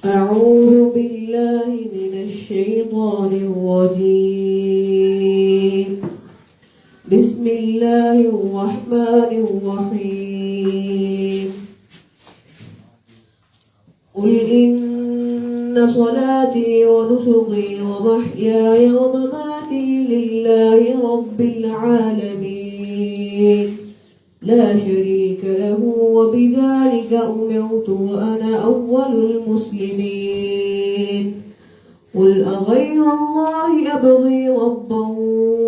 أعوذ بالله من الشيطان الرجيم. بسم الله الرحمن الرحيم. قل إن صلاتي ونسكي ومحياي ومماتي لله رب العالمين لا شريك له وبذلك أمرت وأنا أول المسلمين. قل أغير الله أبغي ربا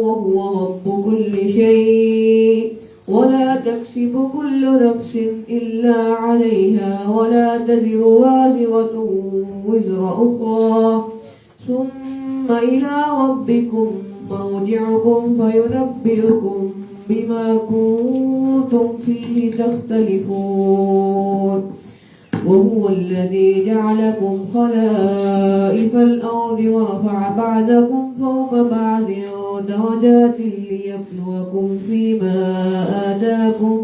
وهو رب كل شيء ولا تكسب كل نفس إلا عليها ولا تزر وازرة وزر أخرى ثم إلى ربكم مرجعكم فينبئكم بما كنتم فيه تختلفون. وهو الذي جعلكم خلائف الأرض ورفع بعضكم فوق بعض درجات ليبلوكم فيما آتاكم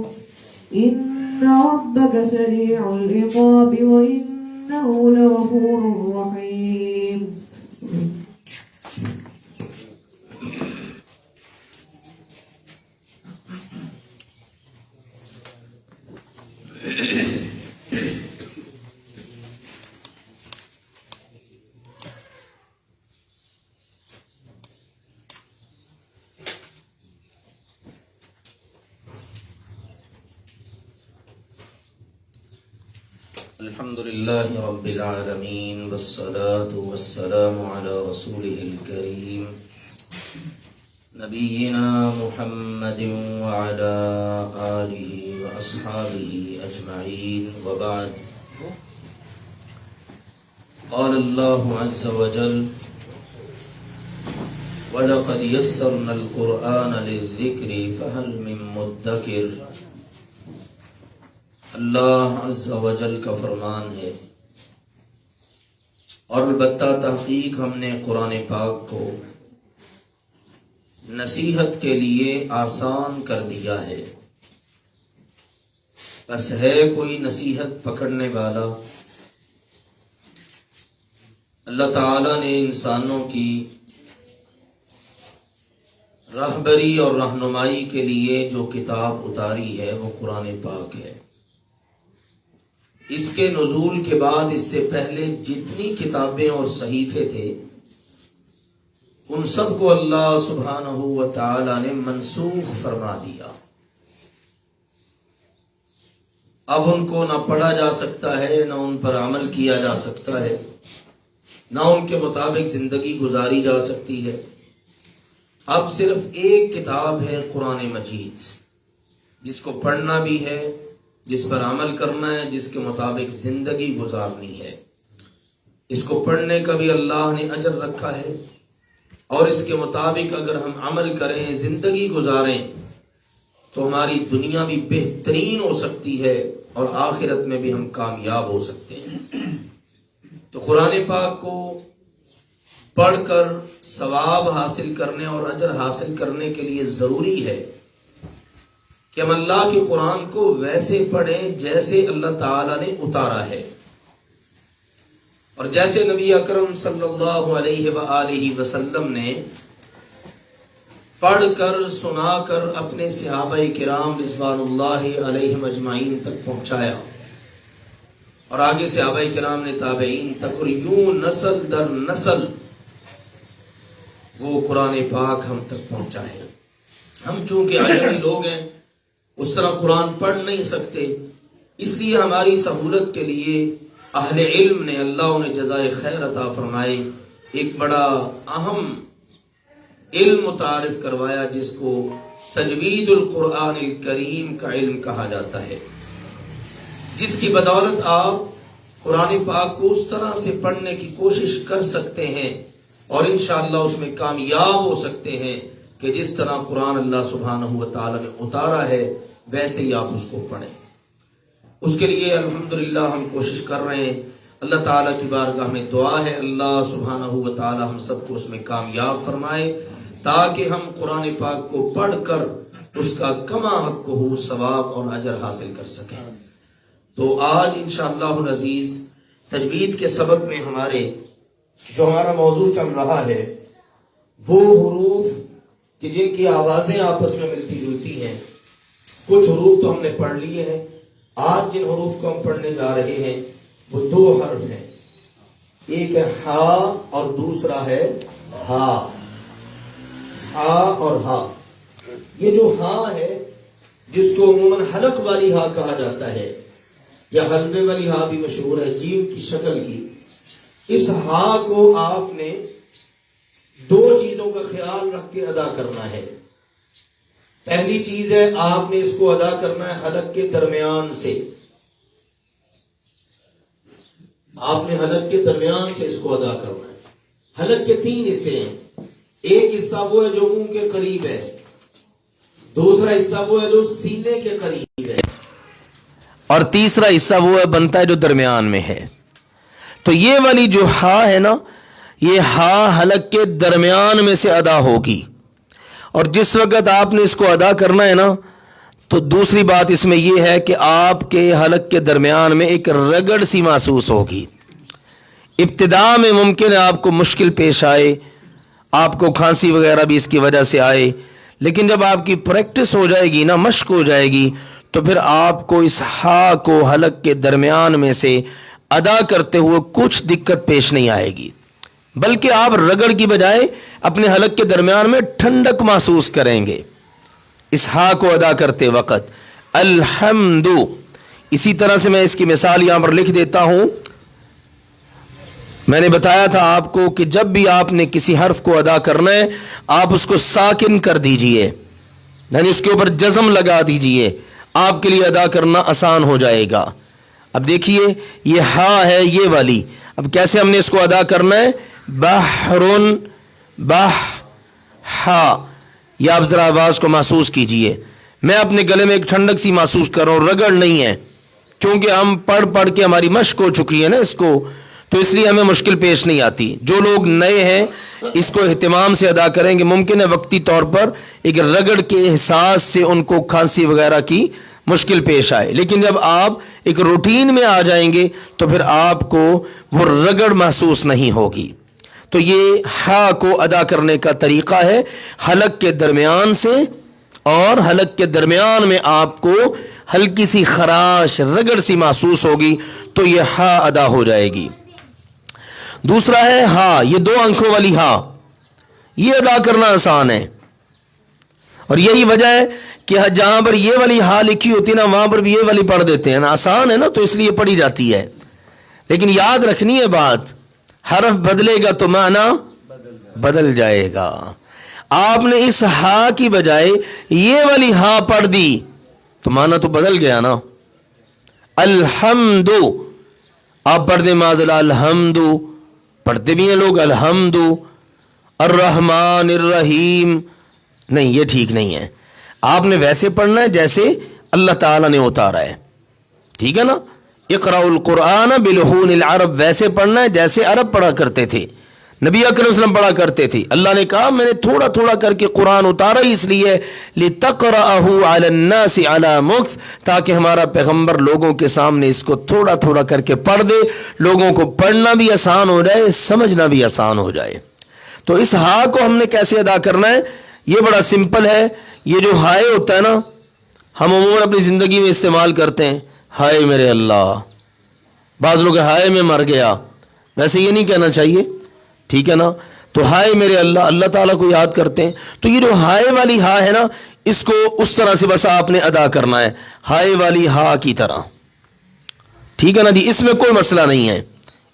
إن ربك سريع العقاب وإنه لغفور رحيم. الحمد لله رب العالمين والصلاة والسلام على رسوله الكريم نبينا محمد وعلى آله وأصحابه أجمعين وبعد. قال الله عز وجل وَلَقَدْ يَسَّرْنَا الْقُرْآنَ لِلذِّكْرِ فَهَلْ مِن مُّدَّكِرٍ. اللہ عز و جل کا فرمان ہے، اور البتہ تحقیق ہم نے قرآن پاک کو نصیحت کے لیے آسان کر دیا ہے، بس ہے کوئی نصیحت پکڑنے والا؟ اللہ تعالی نے انسانوں کی رہبری اور رہنمائی کے لیے جو کتاب اتاری ہے وہ قرآن پاک ہے۔ اس کے نزول کے بعد اس سے پہلے جتنی کتابیں اور صحیفے تھے ان سب کو اللہ سبحانہ و تعالی نے منسوخ فرما دیا۔ اب ان کو نہ پڑھا جا سکتا ہے، نہ ان پر عمل کیا جا سکتا ہے، نہ ان کے مطابق زندگی گزاری جا سکتی ہے۔ اب صرف ایک کتاب ہے قرآن مجید، جس کو پڑھنا بھی ہے، جس پر عمل کرنا ہے، جس کے مطابق زندگی گزارنی ہے۔ اس کو پڑھنے کا بھی اللہ نے اجر رکھا ہے، اور اس کے مطابق اگر ہم عمل کریں، زندگی گزاریں، تو ہماری دنیا بھی بہترین ہو سکتی ہے اور آخرت میں بھی ہم کامیاب ہو سکتے ہیں۔ تو قرآن پاک کو پڑھ کر ثواب حاصل کرنے اور اجر حاصل کرنے کے لیے ضروری ہے کہ ہم اللہ کے قرآن کو ویسے پڑھیں جیسے اللہ تعالی نے اتارا ہے، اور جیسے نبی اکرم صلی اللہ علیہ وآلہ وسلم نے پڑھ کر سنا کر اپنے صحابہ کرام رضوان اللہ علیہم اجمعین تک پہنچایا، اور آگے صحابہ کرام نے تابعین تک، اور یوں نسل در نسل وہ قرآن پاک ہم تک پہنچا ہے۔ ہم چونکہ عجمی لوگ ہیں، اس طرح قرآن پڑھ نہیں سکتے، اس لیے ہماری سہولت کے لیے اہل علم نے، اللہ انہیں جزائے خیر عطا فرمائے، ایک بڑا اہم علم متعارف کروایا جس کو تجوید القرآن الکریم کا علم کہا جاتا ہے، جس کی بدولت آپ قرآن پاک کو اس طرح سے پڑھنے کی کوشش کر سکتے ہیں اور انشاءاللہ اس میں کامیاب ہو سکتے ہیں کہ جس طرح قرآن اللہ سبحانہ و تعالی نے اتارا ہے ویسے ہی آپ اس کو پڑھیں۔ اس کے لیے الحمدللہ ہم کوشش کر رہے ہیں۔ اللہ تعالیٰ کی بارگاہ میں دعا ہے اللہ سبحانہ و تعالی ہم سب کو اس میں کامیاب فرمائے، تاکہ ہم قرآن پاک کو پڑھ کر اس کا کما حق ہو ثواب اور اجر حاصل کر سکیں۔ تو آج انشاءاللہ العزیز تجوید کے سبق میں ہمارے جو ہمارا موضوع چل رہا ہے وہ حروف کہ جن کی آوازیں آپس میں ملتی جلتی ہیں. کچھ حروف تو ہم نے پڑھ لیے ہیں. آج جن حروف کو ہم پڑھنے جا رہے ہیں وہ 2 حرف ہیں. ایک ہے ہا اور دوسرا ہے ہا. ہا اور ہا. یہ جو ہا ہے جس کو عموماً حلق والی ہا کہا جاتا ہے یا حلبے والی ہا بھی مشہور ہے جیم کی شکل کی، اس ہا کو آپ نے 2 چیزوں کا خیال رکھ کے ادا کرنا ہے. پہلی چیز ہے آپ نے اس کو ادا کرنا ہے حلق کے درمیان سے. آپ نے حلق کے درمیان سے اس کو ادا کرنا ہے. حلق کے 3 حصے ہیں. ایک حصہ وہ ہے جو منہ کے قریب ہے، دوسرا حصہ وہ ہے جو سینے کے قریب ہے، اور تیسرا حصہ وہ ہے بنتا ہے جو درمیان میں ہے. تو یہ والی جو ہا ہے نا، یہ ہا حلق کے درمیان میں سے ادا ہوگی. اور جس وقت آپ نے اس کو ادا کرنا ہے نا، تو دوسری بات اس میں یہ ہے کہ آپ کے حلق کے درمیان میں ایک رگڑ سی محسوس ہوگی. ابتدا میں ممکن ہے آپ کو مشکل پیش آئے، آپ کو کھانسی وغیرہ بھی اس کی وجہ سے آئے، لیکن جب آپ کی پریکٹس ہو جائے گی نا، مشق ہو جائے گی، تو پھر آپ کو اس ہا کو حلق کے درمیان میں سے ادا کرتے ہوئے کچھ دقت پیش نہیں آئے گی، بلکہ آپ رگڑ کی بجائے اپنے حلق کے درمیان میں ٹھنڈک محسوس کریں گے اس ہا کو ادا کرتے وقت. الحمد. اسی طرح سے میں اس کی مثال یہاں پر لکھ دیتا ہوں. میں نے بتایا تھا آپ کو کہ جب بھی آپ نے کسی حرف کو ادا کرنا ہے آپ اس کو ساکن کر دیجئے، یعنی اس کے اوپر جزم لگا دیجئے، آپ کے لیے ادا کرنا آسان ہو جائے گا. اب دیکھیے یہ ہا ہے یہ والی. اب کیسے ہم نے اس کو ادا کرنا ہے؟ بحرن بح ہا. یا آپ ذرا آواز کو محسوس کیجئے. میں اپنے گلے میں ایک ٹھنڈک سی محسوس کر رہا ہوں، رگڑ نہیں ہے، کیونکہ ہم پڑھ پڑھ کے ہماری مشق ہو چکی ہے نا اس کو، تو اس لیے ہمیں مشکل پیش نہیں آتی. جو لوگ نئے ہیں اس کو اہتمام سے ادا کریں گے. ممکن ہے وقتی طور پر ایک رگڑ کے احساس سے ان کو کھانسی وغیرہ کی مشکل پیش آئے، لیکن جب آپ ایک روٹین میں آ جائیں گے تو پھر آپ کو وہ رگڑ محسوس نہیں ہوگی. تو یہ ہا کو ادا کرنے کا طریقہ ہے حلق کے درمیان سے، اور حلق کے درمیان میں آپ کو ہلکی سی خراش رگڑ سی محسوس ہوگی تو یہ ہا ادا ہو جائے گی. دوسرا ہے ہا، یہ 2 آنکھوں والی ہا. یہ ادا کرنا آسان ہے، اور یہی وجہ ہے کہ جہاں پر یہ والی ہا لکھی ہوتی ہے نا وہاں پر بھی یہ والی پڑھ دیتے ہیں نا. آسان ہے نا تو اس لیے پڑھی جاتی ہے. لیکن یاد رکھنی ہے بات، حرف بدلے گا تو معنی بدل جائے گا. آپ نے اس ہا کی بجائے یہ والی ہا پڑھ دی تو معنی تو بدل گیا نا. الحمد آپ پڑھ دیں معاذ اللہ الحمد، پڑھتے بھی ہیں لوگ الحمد. الرحمن الرحیم، نہیں یہ ٹھیک نہیں ہے. آپ نے ویسے پڑھنا ہے جیسے اللہ تعالیٰ نے اتارا ہے، ٹھیک ہے نا. اقرأ القرآن بلحون العرب، ویسے پڑھنا ہے جیسے عرب پڑھا کرتے تھے، نبی اکرم صلی اللہ علیہ وسلم پڑھا کرتے تھے. اللہ نے کہا میں نے تھوڑا تھوڑا کر کے قرآن اتارا اس لیے لِتَقْرَأَهُ عَلَى النَّاسِ عَلَى مُكْثٍ، تاکہ ہمارا پیغمبر لوگوں کے سامنے اس کو تھوڑا تھوڑا کر کے پڑھ دے، لوگوں کو پڑھنا بھی آسان ہو جائے، سمجھنا بھی آسان ہو جائے. تو اس ہا کو ہم نے کیسے ادا کرنا ہے؟ یہ بڑا سمپل ہے. یہ جو ہائے ہوتا ہے نا، ہم عموماً اپنی زندگی میں استعمال کرتے ہیں، ہائے میرے اللہ. بعض لوگ ہائے میں مر گیا، ویسے یہ نہیں کہنا چاہیے، ٹھیک ہے نا. تو ہائے میرے اللہ، اللہ تعالیٰ کو یاد کرتے ہیں. تو یہ جو ہائے والی ہا ہے نا، اس کو اس طرح سے بس آپ نے ادا کرنا ہے، ہائے والی ہا کی طرح، ٹھیک ہے نا جی. اس میں کوئی مسئلہ نہیں ہے،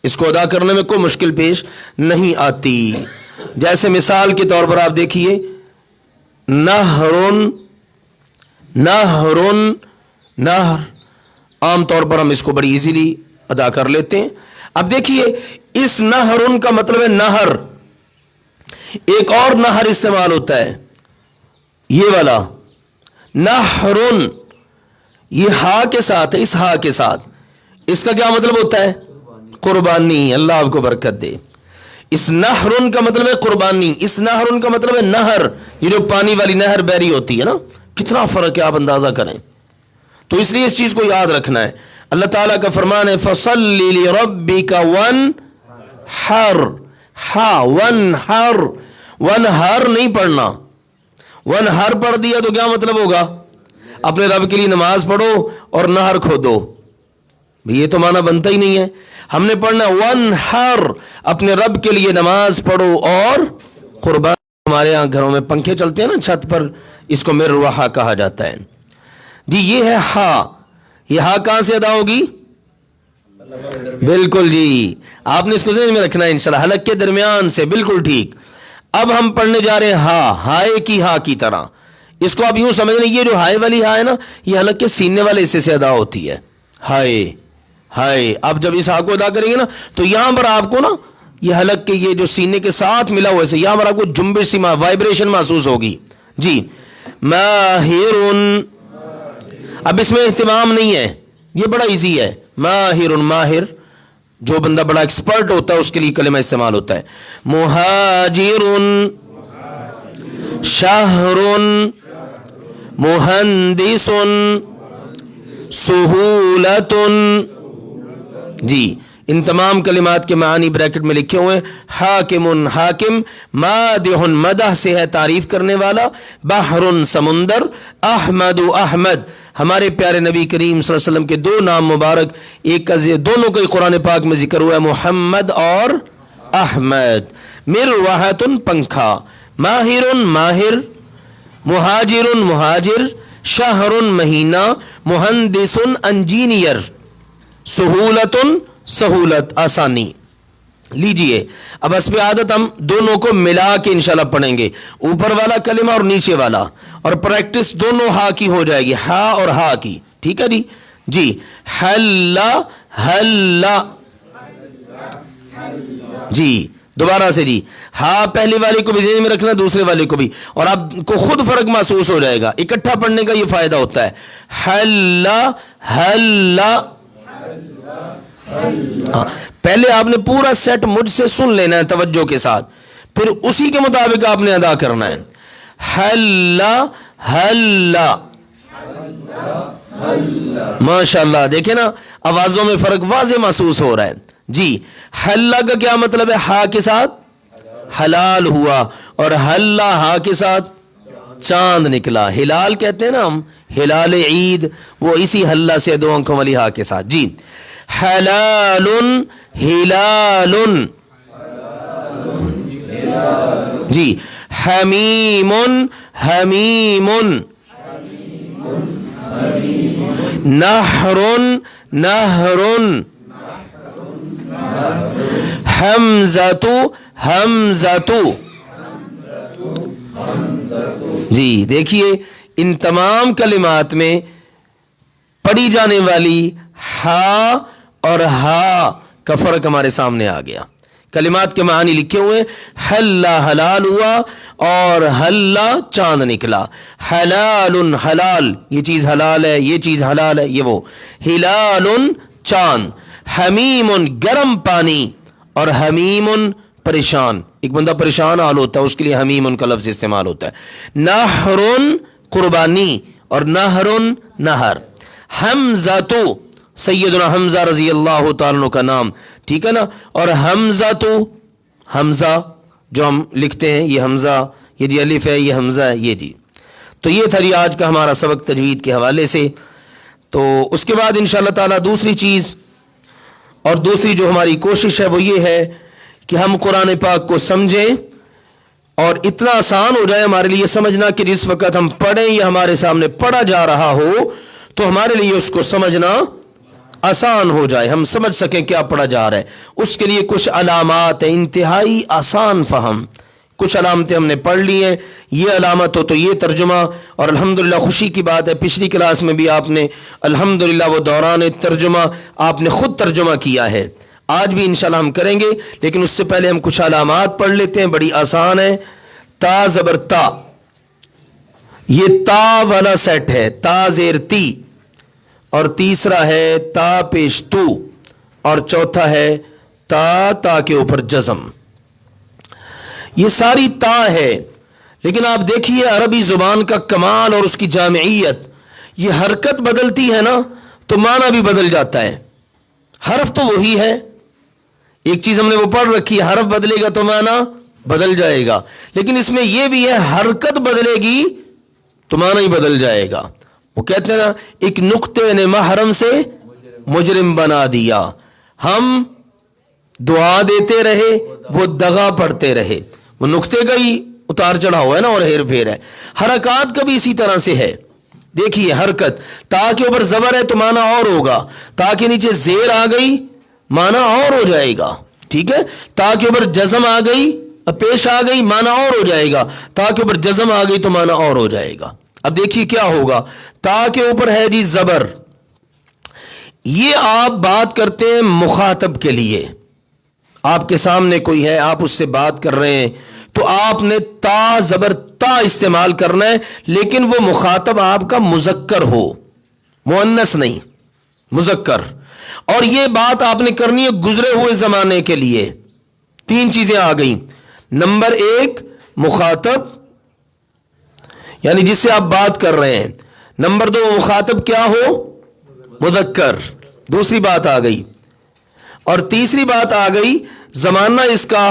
اس کو ادا کرنے میں کوئی مشکل پیش نہیں آتی. جیسے مثال کے طور پر آپ دیکھیے نہرن، نہرن، نہر، عام طور پر ہم اس کو بڑی ایزیلی ادا کر لیتے ہیں. اب دیکھیے اس نہرن کا مطلب ہے نہر. ایک اور نہر استعمال ہوتا ہے، یہ والا نہرن، یہ ہا کے ساتھ ہے، اس ہا کے ساتھ. اس کا کیا مطلب ہوتا ہے؟ قربانی. اللہ آپ کو برکت دے. اس نہرن کا مطلب ہے قربانی. اس نہرن کا مطلب ہے نہر. یہ جو پانی والی نہر بہری ہوتی ہے نا، کتنا فرق ہے آپ اندازہ کریں. تو اس لیے اس چیز کو یاد رکھنا ہے. اللہ تعالیٰ کا فرمان ہے فصلی لربک ونحر، ہا ونحر، ونحر نہیں پڑھنا، ونحر پڑھ دیا تو کیا مطلب ہوگا؟ اپنے رب کے لیے نماز پڑھو اور نہر کھودو، یہ تو معنی بنتا ہی نہیں ہے. ہم نے پڑھنا ونحر، اپنے رب کے لیے نماز پڑھو اور قربان. ہمارے یہاں گھروں میں پنکھے چلتے ہیں نا چھت پر، اس کو مروحہ کہا جاتا ہے. جی یہ ہے ہا. یہ ہا کہاں سے ادا ہوگی؟ بالکل جی، آپ نے اس کو ذہن میں رکھنا ہے انشاءاللہ، حلق کے درمیان سے، بالکل ٹھیک. اب ہم پڑھنے جا رہے ہیں ہا، ہائے کی ہا کی طرح. اس کو آپ یوں سمجھ لیں، یہ جو ہائے والی ہا ہے نا، یہ حلق کے سینے والے حصے سے ادا ہوتی ہے. ہائے ہائے. اب جب اس ہا کو ادا کریں گے نا تو یہاں پر آپ کو نا یہ حلق کے یہ جو سینے کے ساتھ ملا ہوا ہے، یہاں پر آپ کو جنبش سی وائبریشن محسوس ہوگی. جی ماہرن. اب اس میں اہتمام نہیں ہے، یہ بڑا ایزی ہے. ماہرن، ماہر جو بندہ بڑا ایکسپرٹ ہوتا ہے اس کے لیے کلمہ استعمال ہوتا ہے. مہاجرن، شہرن، مہندسن، سہولتن. جی ان تمام کلمات کے معنی بریکٹ میں لکھے ہوئے ہیں. حاکم، حاکم. مادح، مدح سے ہے تعریف کرنے والا. بحر، سمندر. احمد، احمد ہمارے پیارے نبی کریم صلی اللہ علیہ وسلم کے دو نام مبارک، ایک کا دونوں کا قرآن پاک میں ذکر ہوا ہے، محمد اور احمد. مروحۃ، پنکھا. ماہر، ماہر. مہاجر، مہاجر. شہر، مہینہ. مہندس، انجینئر. سہولت، سہولت، آسانی. لیجئے اب حسب عادت ہم دونوں کو ملا کے انشاءاللہ پڑھیں گے، اوپر والا کلمہ اور نیچے والا، اور پریکٹس دونوں ہا کی ہو جائے گی، ہا اور ہا کی. ٹھیک ہے جی. جی حلا، حلا. جی دوبارہ سے جی، ہا پہلے والے کو بھی ذہن میں رکھنا، دوسرے والے کو بھی، اور آپ کو خود فرق محسوس ہو جائے گا. اکٹھا پڑھنے کا یہ فائدہ ہوتا ہے. حلا، حلا. پہلے آپ نے پورا سیٹ مجھ سے سن لینا ہے توجہ کے ساتھ، پھر اسی کے مطابق آپ نے ادا کرنا ہے. حلا، حلا. ماشاء اللہ، دیکھیں نا آوازوں میں فرق واضح محسوس ہو رہا ہے. جی حلا کا کیا مطلب ہے؟ ہا کے ساتھ حلال ہوا، اور حلا ہا کے ساتھ چاند نکلا. ہلال کہتے ہیں نا ہم، ہلال عید، وہ اسی حلا سے دو آنکھوں والی ہا کے ساتھ. جی حلال، ہلال. جی حمیم، حمیم. نہر، نہر. حمزۃ، حمزۃ. جی دیکھیے ان تمام کلمات میں پڑھی جانے والی ہا اور ہا کا فرق ہمارے سامنے آ گیا. کلمات کے معنی لکھے ہوئے، حلا حلال ہوا، اور حلا چاند نکلا. حلال، حلال، یہ چیز حلال ہے، یہ چیز حلال ہے، یہ وہ. ہلال، چاند. حمیم، گرم پانی، اور حمیم، پریشان. ایک بندہ پریشان حال ہوتا ہے اس کے لیے حمیم کا لفظ استعمال ہوتا ہے. نہر، قربانی، اور نہر، نہر. حمزہ، سیدنا حمزہ رضی اللہ تعالیٰ عنہ کا نام، ٹھیک ہے نا. اور حمزہ، حمزہ جو ہم لکھتے ہیں، یہ حمزہ، یہ جی الف ہے، یہ حمزہ ہے، یہ جی. تو یہ تھا جی آج کا ہمارا سبق تجوید کے حوالے سے. تو اس کے بعد انشاءاللہ تعالیٰ دوسری چیز اور دوسری جو ہماری کوشش ہے وہ یہ ہے کہ ہم قرآن پاک کو سمجھیں، اور اتنا آسان ہو جائے ہمارے لیے سمجھنا کہ جس وقت ہم پڑھیں یا ہمارے سامنے پڑھا جا رہا ہو تو ہمارے لیے اس کو سمجھنا آسان ہو جائے، ہم سمجھ سکیں کیا پڑھا جا رہا ہے. اس کے لیے کچھ علامات ہیں، انتہائی آسان فہم. کچھ علامتیں ہم نے پڑھ لی ہیں، یہ علامت ہو تو یہ ترجمہ. اور الحمدللہ خوشی کی بات ہے پچھلی کلاس میں بھی آپ نے الحمدللہ وہ دوران ترجمہ آپ نے خود ترجمہ کیا ہے. آج بھی انشاءاللہ ہم کریں گے، لیکن اس سے پہلے ہم کچھ علامات پڑھ لیتے ہیں، بڑی آسان ہے. تا زبر تا، یہ تا والا سیٹ ہے، تا زیر تی، اور تیسرا ہے تا پیش تو، اور چوتھا ہے تا کے اوپر جزم. یہ ساری تا ہے، لیکن آپ دیکھیے عربی زبان کا کمال اور اس کی جامعیت. یہ حرکت بدلتی ہے نا تو معنی بھی بدل جاتا ہے. حرف تو وہی ہے, ایک چیز ہم نے وہ پڑھ رکھی ہے, حرف بدلے گا تو معنی بدل جائے گا, لیکن اس میں یہ بھی ہے حرکت بدلے گی تو معنی ہی بدل جائے گا. وہ کہتے ہیں نا, ایک نقطے نے محرم سے مجرم بنا دیا. ہم دعا دیتے رہے, وہ دغا پڑھتے رہے. وہ نقطے کا ہی اتار چڑھا ہوا ہے نا, اور ہیر پھیر ہے. حرکات کا بھی اسی طرح سے ہے. دیکھیے حرکت, تا کے اوپر زبر ہے تو معنی اور ہوگا, تا کے نیچے زیر آ گئی معنی اور ہو جائے گا. ٹھیک ہے, تا کے اوپر جزم آ گئی, پیش آ گئی, معنی اور ہو جائے گا. تا کے اوپر جزم آ گئی تو معنی اور ہو جائے گا. اب دیکھیے کیا ہوگا. تا کے اوپر ہے جی زبر, یہ آپ بات کرتے ہیں مخاطب کے لیے. آپ کے سامنے کوئی ہے, آپ اس سے بات کر رہے ہیں, تو آپ نے تا زبر تا استعمال کرنا ہے, لیکن وہ مخاطب آپ کا مذکر ہو, مؤنث نہیں, مذکر. اور یہ بات آپ نے کرنی ہے گزرے ہوئے زمانے کے لیے. تین چیزیں آ گئیں. نمبر ایک مخاطب, یعنی جس سے آپ بات کر رہے ہیں. نمبر دو مخاطب کیا ہو, مذکر. دوسری بات آ گئی. اور تیسری بات آ گئی زمانہ اس کا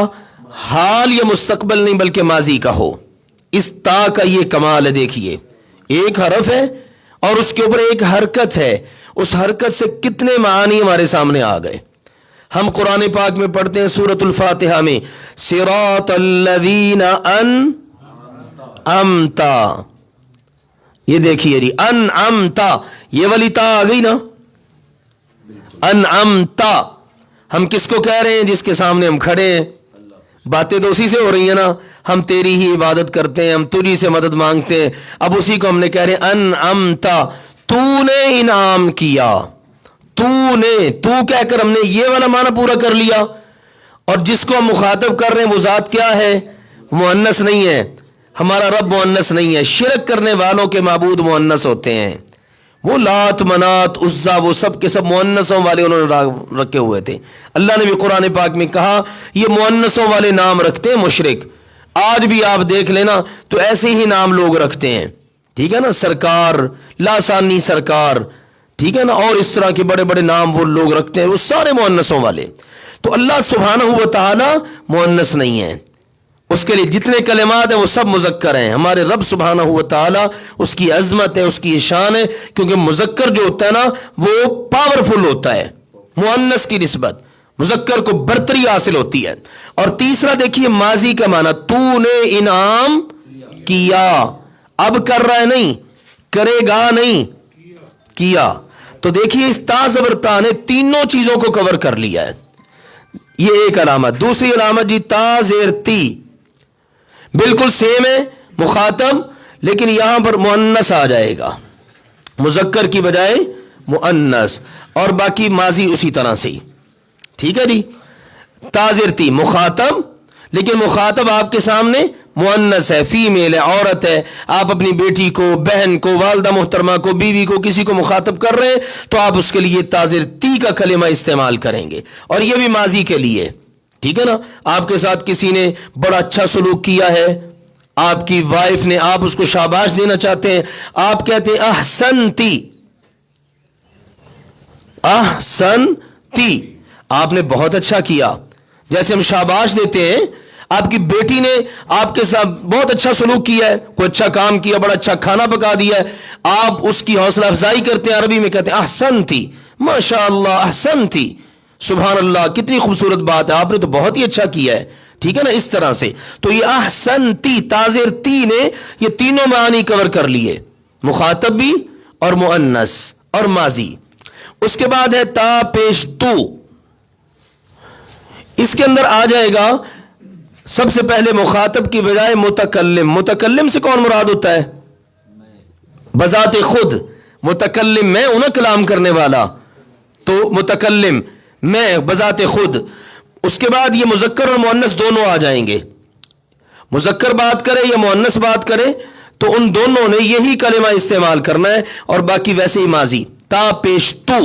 حال یا مستقبل نہیں بلکہ ماضی کا ہو. اس تا کا یہ کمال ہے. دیکھیے ایک حرف ہے اور اس کے اوپر ایک حرکت ہے, اس حرکت سے کتنے معانی ہمارے سامنے آ گئے. ہم قرآن پاک میں پڑھتے ہیں سورۃ الفاتحہ میں صراط الذین انعمت. یہ دیکھیے جی انعمت, یہ والی تا آ گئی نا, انعمت. ہم کس کو کہہ رہے ہیں, جس کے سامنے ہم کھڑے ہیں. باتیں تو اسی سے ہو رہی ہیں نا, ہم تیری ہی عبادت کرتے ہیں, ہم تجھی سے مدد مانگتے ہیں. اب اسی کو ہم نے کہہ رہے ہیں انعمت, تو نے انعام کیا. تو نے, تو کہہ کر ہم نے یہ والا معنی پورا کر لیا. اور جس کو ہم مخاطب کر رہے ہیں وہ ذات کیا ہے, مؤنث نہیں ہے. ہمارا رب مؤنث نہیں ہے. شرک کرنے والوں کے معبود مؤنث ہوتے ہیں. وہ لات منات عزا وہ سب کے سب مؤنثوں والے انہوں نے رکھے ہوئے تھے. اللہ نے بھی قرآن پاک میں کہا یہ مؤنثوں والے نام رکھتے ہیں مشرک. آج بھی آپ دیکھ لینا تو ایسے ہی نام لوگ رکھتے ہیں. ٹھیک ہے نا, سرکار, لاسانی سرکار, ٹھیک ہے نا, اور اس طرح کے بڑے بڑے نام وہ لوگ رکھتے ہیں, وہ سارے مؤنثوں والے. تو اللہ سبحانہ و تعالی مؤنث نہیں ہے. اس کے لیے جتنے کلمات ہیں وہ سب مذکر ہیں. ہمارے رب سبحانہ و تعالی اس کی عظمت ہے, اس کی شان ہے, کیونکہ مذکر جو ہوتا ہے نا وہ پاورفل ہوتا ہے مؤنث کی نسبت. مذکر کو برتری حاصل ہوتی ہے. اور تیسرا دیکھیے ماضی کا معنی, تو نے انعام کیا. اب کر رہا ہے نہیں, کرے گا نہیں, کیا. تو دیکھیے اس تا زبر تا نے تینوں چیزوں کو کور کر لیا ہے. یہ ایک علامت. دوسری علامت جی تا زیر تی, بالکل سیم ہے, مخاطب, لیکن یہاں پر مؤنث آ جائے گا, مذکر کی بجائے مؤنث, اور باقی ماضی اسی طرح سے ہی. ٹھیک ہے جی, تاظر تی مخاطب, لیکن مخاطب آپ کے سامنے مؤنث ہے, فیمیل ہے, عورت ہے. آپ اپنی بیٹی کو, بہن کو, والدہ محترمہ کو, بیوی کو, کسی کو مخاطب کر رہے ہیں تو آپ اس کے لیے تاظر تی کا کلمہ استعمال کریں گے, اور یہ بھی ماضی کے لیے. ٹھیک ہے نا, آپ کے ساتھ کسی نے بڑا اچھا سلوک کیا ہے, آپ کی وائف نے, آپ اس کو شاباش دینا چاہتے ہیں, آپ کہتے ہیں احسنتی, احسنتی, آپ نے بہت اچھا کیا. جیسے ہم شاباش دیتے ہیں, آپ کی بیٹی نے آپ کے ساتھ بہت اچھا سلوک کیا ہے, کوئی اچھا کام کیا, بڑا اچھا کھانا پکا دیا ہے, آپ اس کی حوصلہ افزائی کرتے ہیں. عربی میں کہتے ہیں احسنتی, ماشاء اللہ, احسنتی, سبحان اللہ, کتنی خوبصورت بات ہے, آپ نے تو بہت ہی اچھا کیا ہے. ٹھیک ہے نا, اس طرح سے. تو یہ احسنتی تاظر تی نے یہ تینوں معانی کور کر لیے, مخاطب بھی اور مؤنث اور ماضی. اس کے بعد ہے تا پیش تو. اس کے اندر آ جائے گا سب سے پہلے مخاطب کی بجائے متکلم. متکلم سے کون مراد ہوتا ہے, بذات خود متکلم میں ہوں نا, کلام کرنے والا, تو متکلم میں بذات خود. اس کے بعد یہ مذکر اور مؤنث دونوں آ جائیں گے. مذکر بات کرے یا مؤنث بات کرے تو ان دونوں نے یہی کلمہ استعمال کرنا ہے, اور باقی ویسے ہی ماضی. تا پیش تو,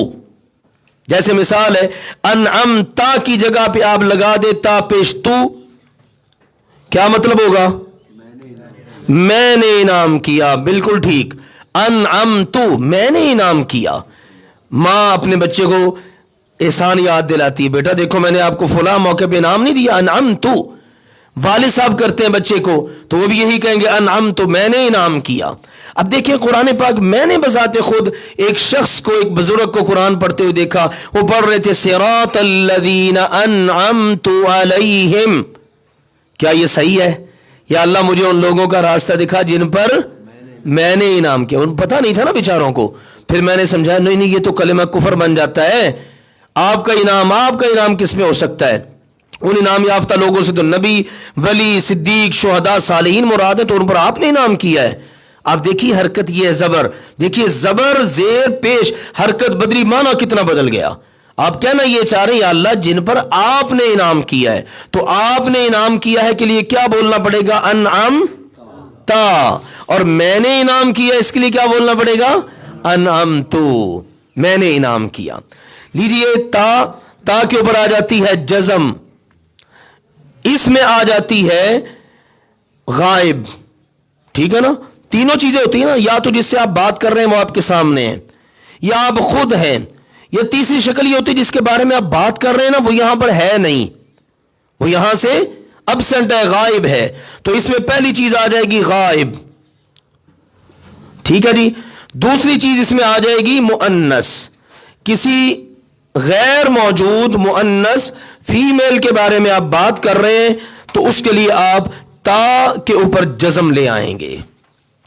جیسے مثال ہے انعمتا کی جگہ پہ آپ لگا دے تا پیش تو, کیا مطلب ہوگا, میں نے انعام کیا. بالکل ٹھیک, انعمتو, میں نے انعام کیا. ماں اپنے بچے کو احسان یاد دلاتی ہے، بیٹا دیکھو میں نے آپ کو فلاں موقع پہ انعام نہیں دیا، انعمت۔ والد صاحب کرتے ہیں بچے کو تو وہ بھی یہی کہیں گے انعمت، میں نے انعام کیا۔ اب دیکھیں قرآن پاک، میں نے بذات خود ایک شخص کو، ایک بزرگ کو قرآن پڑھتے ہوئے دیکھا، وہ پڑھ رہے تھے صراط الذین انعمت علیہم۔ کیا یہ صحیح ہے؟ یا اللہ مجھے ان لوگوں کا راستہ دکھا جن پر میں نے انعام کیا۔ ان پتہ نہیں تھا نا بیچاروں کو، پھر میں نے سمجھایا نہیں یہ تو کلمہ کفر بن جاتا ہے، آپ کا انعام کس میں ہو سکتا ہے؟ ان انعام یافتہ لوگوں سے تو نبی، ولی، صدیق، شہداء، صالحین مراد ہے، تو ان پر آپ نے انعام کیا ہے۔ آپ دیکھیے حرکت یہ ہے زبر، دیکھیے زبر زیر پیش، حرکت بدری، معنی کتنا بدل گیا۔ آپ کہنا یہ چاہ رہے ہیں یا اللہ جن پر آپ نے انعام کیا ہے، تو آپ نے انعام کیا ہے کے لیے کیا بولنا پڑے گا؟ انعمتا، اور میں نے انعام کیا اس کے لیے کیا بولنا پڑے گا؟ انعمتو، میں نے انعام کیا۔ لیجئے تا کے اوپر آ جاتی ہے جزم، اس میں آ جاتی ہے غائب، ٹھیک ہے نا؟ تینوں چیزیں ہوتی ہیں نا، یا تو جس سے آپ بات کر رہے ہیں وہ آپ کے سامنے ہے، یا آپ خود ہیں، یا تیسری شکل یہ ہوتی ہے جس کے بارے میں آپ بات کر رہے ہیں نا وہ یہاں پر ہے نہیں، وہ یہاں سے ابسنٹ ہے، غائب ہے، تو اس میں پہلی چیز آ جائے گی غائب، ٹھیک ہے جی۔ دوسری چیز اس میں آ جائے گی مؤنث، کسی غیر موجود مؤنث فیمیل کے بارے میں آپ بات کر رہے ہیں تو اس کے لیے آپ تا کے اوپر جزم لے آئیں گے،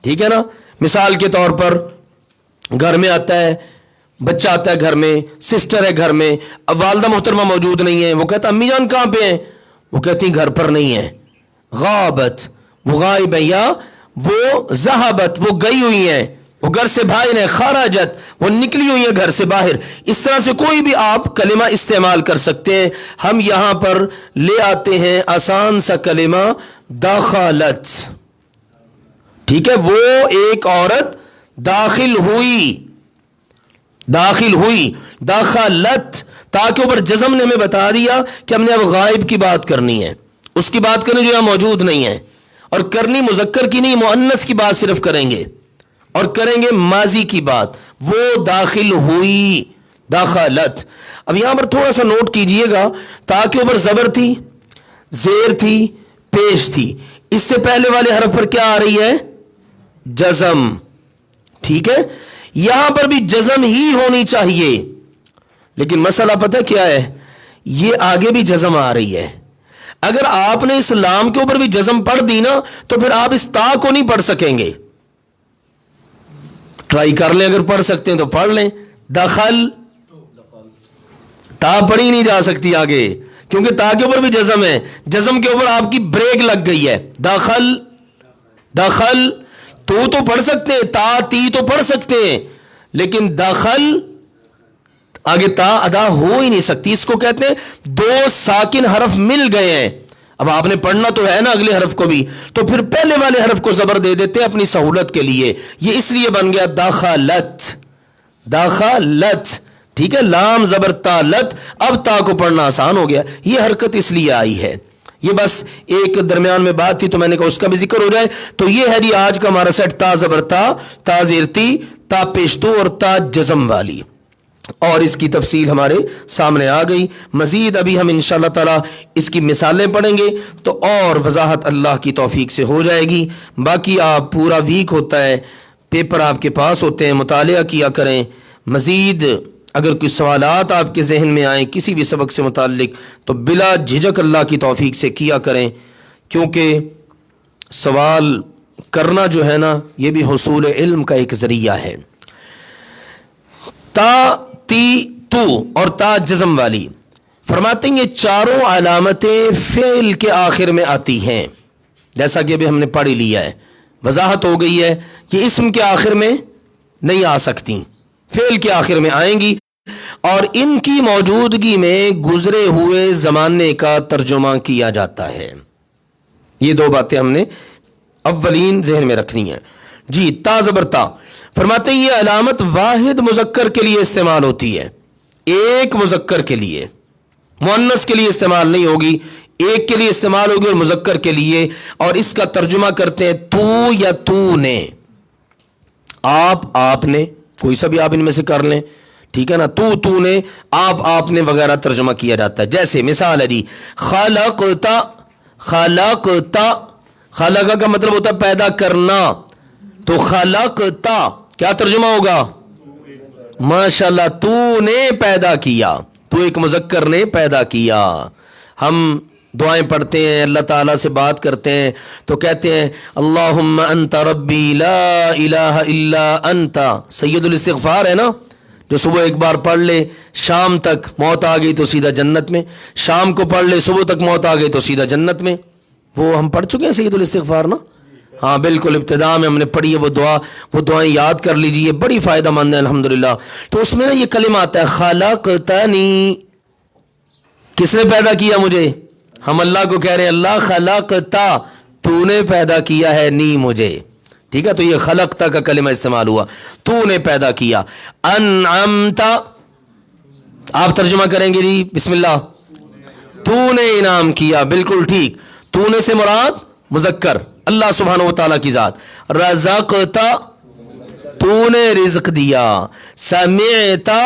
ٹھیک ہے نا؟ مثال کے طور پر گھر میں آتا ہے بچہ، آتا ہے گھر میں، سسٹر ہے گھر میں، اب والدہ محترمہ موجود نہیں ہے، وہ کہتا امی جان کہاں پہ ہیں؟ وہ کہتی گھر پر نہیں ہے، غابت، وہ غائب ہے، یا وہ ذہبت، وہ گئی ہوئی ہیں، وہ گھر سے باہر ہے، خارجت، وہ نکلی ہوئی ہے گھر سے باہر۔ اس طرح سے کوئی بھی آپ کلمہ استعمال کر سکتے ہیں۔ ہم یہاں پر لے آتے ہیں آسان سا کلمہ داخلت، ٹھیک ہے؟ وہ ایک عورت داخل ہوئی، داخلت، تاکہ اوپر جزم نے ہمیں بتا دیا کہ ہم نے اب غائب کی بات کرنی ہے، اس کی بات کرنی جو یہاں موجود نہیں ہے، اور کرنی مذکر کی نہیں مؤنث کی بات صرف کریں گے، اور کریں گے ماضی کی بات، وہ داخل ہوئی، داخلت۔ اب یہاں پر تھوڑا سا نوٹ کیجئے گا، تاکہ اوپر زبر تھی، زیر تھی، پیش تھی، اس سے پہلے والے حرف پر کیا آ رہی ہے؟ جزم، ٹھیک ہے؟ یہاں پر بھی جزم ہی ہونی چاہیے، لیکن مسئلہ پتہ کیا ہے؟ یہ آگے بھی جزم آ رہی ہے۔ اگر آپ نے اس لام کے اوپر بھی جزم پڑھ دی نا تو پھر آپ اس تا کو نہیں پڑھ سکیں گے۔ ٹرائی کر لیں، اگر پڑھ سکتے ہیں تو پڑھ لیں، دخل، تا پڑھی نہیں جا سکتی آگے، کیونکہ تا کے اوپر بھی جزم ہے، جزم کے اوپر آپ کی بریک لگ گئی ہے، دخل تو پڑھ سکتے ہیں، تا تی تو پڑھ سکتے ہیں، لیکن دخل آگے تا ادا ہو ہی نہیں سکتی۔ اس کو کہتے ہیں دو ساکن حرف مل گئے ہیں، اب آپ نے پڑھنا تو ہے نا اگلے حرف کو بھی، تو پھر پہلے والے حرف کو زبر دے دیتے ہیں اپنی سہولت کے لیے، یہ اس لیے بن گیا داخلت، ٹھیک ہے؟ لام زبر تا لت، اب تا کو پڑھنا آسان ہو گیا، یہ حرکت اس لیے آئی ہے۔ یہ بس ایک درمیان میں بات تھی تو میں نے کہا اس کا بھی ذکر ہو جائے۔ تو یہ ہے جی آج کا ہمارا سیٹ، تا زبر تا زیر تی، تا پیشتو اور تا جزم والی، اور اس کی تفصیل ہمارے سامنے آ گئی۔ مزید ابھی ہم انشاءاللہ تعالی اس کی مثالیں پڑھیں گے تو اور وضاحت اللہ کی توفیق سے ہو جائے گی۔ باقی آپ پورا ویک ہوتا ہے، پیپر آپ کے پاس ہوتے ہیں، مطالعہ کیا کریں۔ مزید اگر کوئی سوالات آپ کے ذہن میں آئیں کسی بھی سبق سے متعلق تو بلا جھجک اللہ کی توفیق سے کیا کریں، کیونکہ سوال کرنا جو ہے نا یہ بھی حصول علم کا ایک ذریعہ ہے۔ تا تی تو اور تا جزم والی، فرماتے ہیں یہ چاروں علامتیں فعل کے آخر میں آتی ہیں، جیسا کہ ابھی ہم نے پڑھ لیا ہے، وضاحت ہو گئی ہے، یہ اسم کے آخر میں نہیں آ سکتی، فعل کے آخر میں آئیں گی، اور ان کی موجودگی میں گزرے ہوئے زمانے کا ترجمہ کیا جاتا ہے۔ یہ دو باتیں ہم نے اولین ذہن میں رکھنی ہیں جی۔ تا زبر تا، فرماتے ہیں یہ علامت واحد مذکر کے لیے استعمال ہوتی ہے، ایک مذکر کے لیے، مؤنث کے لیے استعمال نہیں ہوگی، ایک کے لیے استعمال ہوگی اور مذکر کے لیے، اور اس کا ترجمہ کرتے ہیں تو یا تو نے، آپ نے، کوئی سا بھی آپ ان میں سے کر لیں، ٹھیک ہے نا. تو نے، آپ نے وغیرہ ترجمہ کیا جاتا ہے. جیسے مثال ہے جی خلقتا، خلقتا، خلقہ کا مطلب ہوتا ہے پیدا کرنا، تو خلقتا کیا ترجمہ ہوگا؟ ماشاءاللہ، تو نے پیدا کیا، تو ایک مذکر نے پیدا کیا. ہم دعائیں پڑھتے ہیں، اللہ تعالیٰ سے بات کرتے ہیں تو کہتے ہیں اللہم انت ربی لا الہ الا انت. سید الاستغفار ہے نا، جو صبح ایک بار پڑھ لے شام تک موت آ گئی تو سیدھا جنت میں، شام کو پڑھ لے صبح تک موت آ گئی تو سیدھا جنت میں. وہ ہم پڑھ چکے ہیں سید الاستغفار نا. ہاں بالکل، ابتدا میں ہم نے پڑھی ہے وہ دعا، وہ دعائیں یاد کر لیجئے، بڑی فائدہ مند ہے الحمدللہ. تو اس میں نا یہ کلمہ آتا ہے خلقتنی، کس نے پیدا کیا مجھے؟ ہم اللہ کو کہہ رہے ہیں اللہ خلقتا، تو نے پیدا کیا ہے نی مجھے. ٹھیک ہے، تو یہ خلقتا کا کلمہ استعمال ہوا، تو نے پیدا کیا. انعمتا، آپ ترجمہ کریں گے جی بسم اللہ. تو نے انعام کیا، بالکل ٹھیک. تو نے سے مراد مذکر اللہ سبحانہ و تعالیٰ کی ذات. رزقتا، تو نے رزق دیا. سمعتا،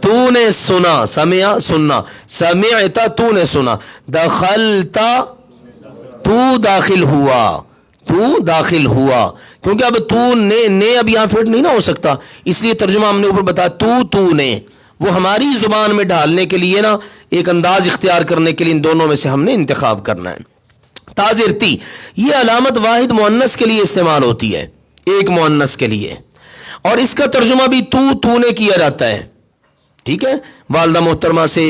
تو نے سنا، سمع سننا، سمعتا تو نے سنا. دخلتا، تو داخل ہوا، تو داخل ہوا. کیونکہ اب تو نے اب یہاں فٹ نہیں نہ ہو سکتا، اس لیے ترجمہ ہم نے اوپر بتایا تو نے، وہ ہماری زبان میں ڈالنے کے لیے نا ایک انداز اختیار کرنے کے لیے ان دونوں میں سے ہم نے انتخاب کرنا ہے. تاذرتی، یہ علامت واحد مؤنث کے لیے استعمال ہوتی ہے، ایک مؤنث کے لیے، اور اس کا ترجمہ بھی تو نے کیا جاتا ہے. ٹھیک ہے، والدہ محترمہ سے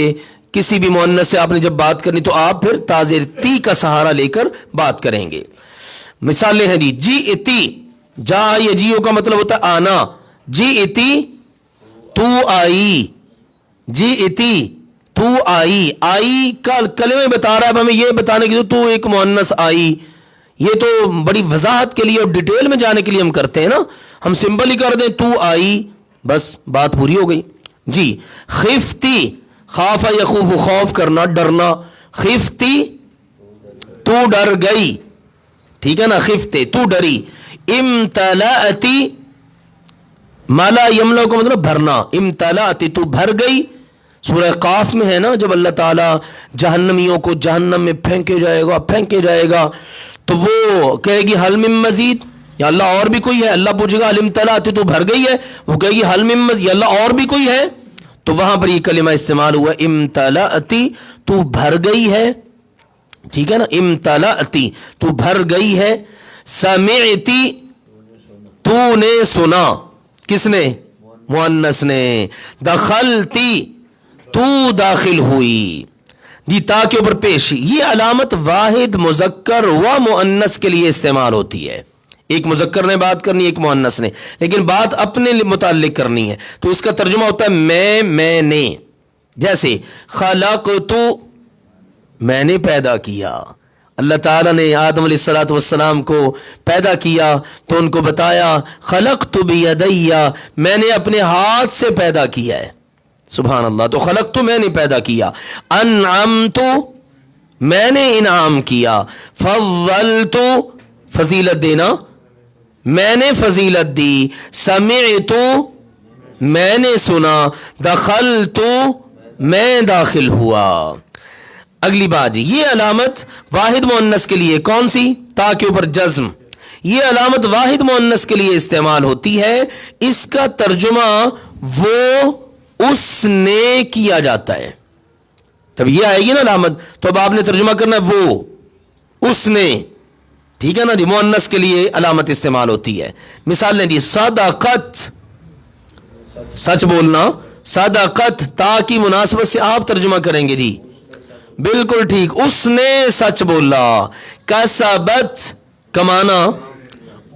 کسی بھی مؤنث سے آپ نے جب بات کرنی تو آپ پھر تاذرتی کا سہارا لے کر بات کریں گے. مثالیں ہیں جی جئتی، جا یا جیو کا مطلب ہوتا ہے آنا. جئتی، تو آئی. جئتی، تو آئی. آئی کا کلمہ بتا رہا ہے اب ہمیں یہ بتانے کی تو ایک مؤنث آئی. یہ تو بڑی وضاحت کے لیے اور ڈیٹیل میں جانے کے لیے ہم کرتے ہیں نا. ہم سمپل ہی کر دیں تو آئی، بس بات پوری ہو گئی. جی خفتی، خاف یخوف، خوف کرنا، ڈرنا. خفتی، تو ڈر گئی. ٹھیک ہے نا، خفتے تو ڈری. امتلاتی، مالا یملا کو مطلب بھرنا. امتلاتی، تو بھر گئی. سورہ قاف میں ہے نا جب اللہ تعالیٰ جہنمیوں کو جہنم میں پھینکے جائے گا تو وہ کہے گی حل من مزید، یا اللہ اور بھی کوئی ہے. اللہ پوچھے گا علم تلاتی، تو بھر گئی ہے، وہ کہے گی حل من مزید، یا اللہ اور بھی کوئی ہے. تو وہاں پر یہ کلمہ استعمال ہوا امتلاتی، تو بھر گئی ہے. ٹھیک ہے نا، امتلاتی تو بھر گئی ہے. سمعتی، تو نے سنا، کس نے؟ مؤنث نے. دخلتی، تو داخل ہوئی. جی تا کے اوپر پیش، یہ علامت واحد مذکر و مؤنث کے لیے استعمال ہوتی ہے. ایک مذکر نے بات کرنی، ایک مؤنث نے، لیکن بات اپنے متعلق کرنی ہے تو اس کا ترجمہ ہوتا ہے میں نے. جیسے خلقتو، میں نے پیدا کیا. اللہ تعالیٰ نے آدم علیہ الصلوۃ والسلام کو پیدا کیا تو ان کو بتایا خلقت بیدی، میں نے اپنے ہاتھ سے پیدا کیا ہے. سبحان اللہ. تو خلقت، میں نے پیدا کیا. انعمت، میں نے انعام کیا. فضلت، فضیلت دینا، میں نے فضیلت دی. سمعت، میں نے سنا. دخلت، میں داخل ہوا. اگلی بات جی، یہ علامت واحد مؤنث کے لیے کون سی؟ تا کے اوپر جزم. یہ علامت واحد مؤنث کے لیے استعمال ہوتی ہے. اس کا ترجمہ وہ اس نے کیا جاتا ہے. تب یہ آئے گی نا علامت تو اب آپ نے ترجمہ کرنا ہے وہ اس نے. ٹھیک ہے نا جی، مؤنث کے لیے علامت استعمال ہوتی ہے. مثال لیں جی صدقت، سچ بولنا. صدقت، تا کی مناسبت سے آپ ترجمہ کریں گے جی بالکل ٹھیک، اس نے سچ بولا. کسبت، کمانا،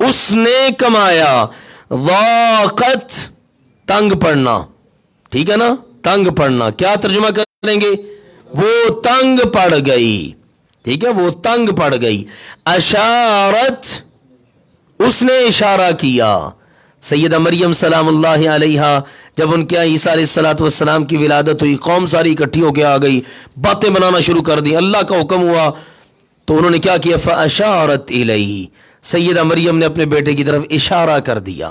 اس نے کمایا. ضاقت، تنگ پڑنا. ٹھیک ہے نا، تنگ پڑنا. کیا ترجمہ کریں گے؟ وہ تنگ پڑ گئی. ٹھیک ہے، وہ تنگ پڑ گئی. اشارت، اس نے اشارہ کیا. سیدہ مریم سلام اللہ علیہ جب ان کے عیسیٰ علیہ الصلوۃ والسلام کی ولادت ہوئی، قوم ساری اکٹھی ہو کے آ گئی، باتیں بنانا شروع کر دی. اللہ کا حکم ہوا تو انہوں نے کیا کیا؟ فاشارت الیہ، سیدہ مریم نے اپنے بیٹے کی طرف اشارہ کر دیا.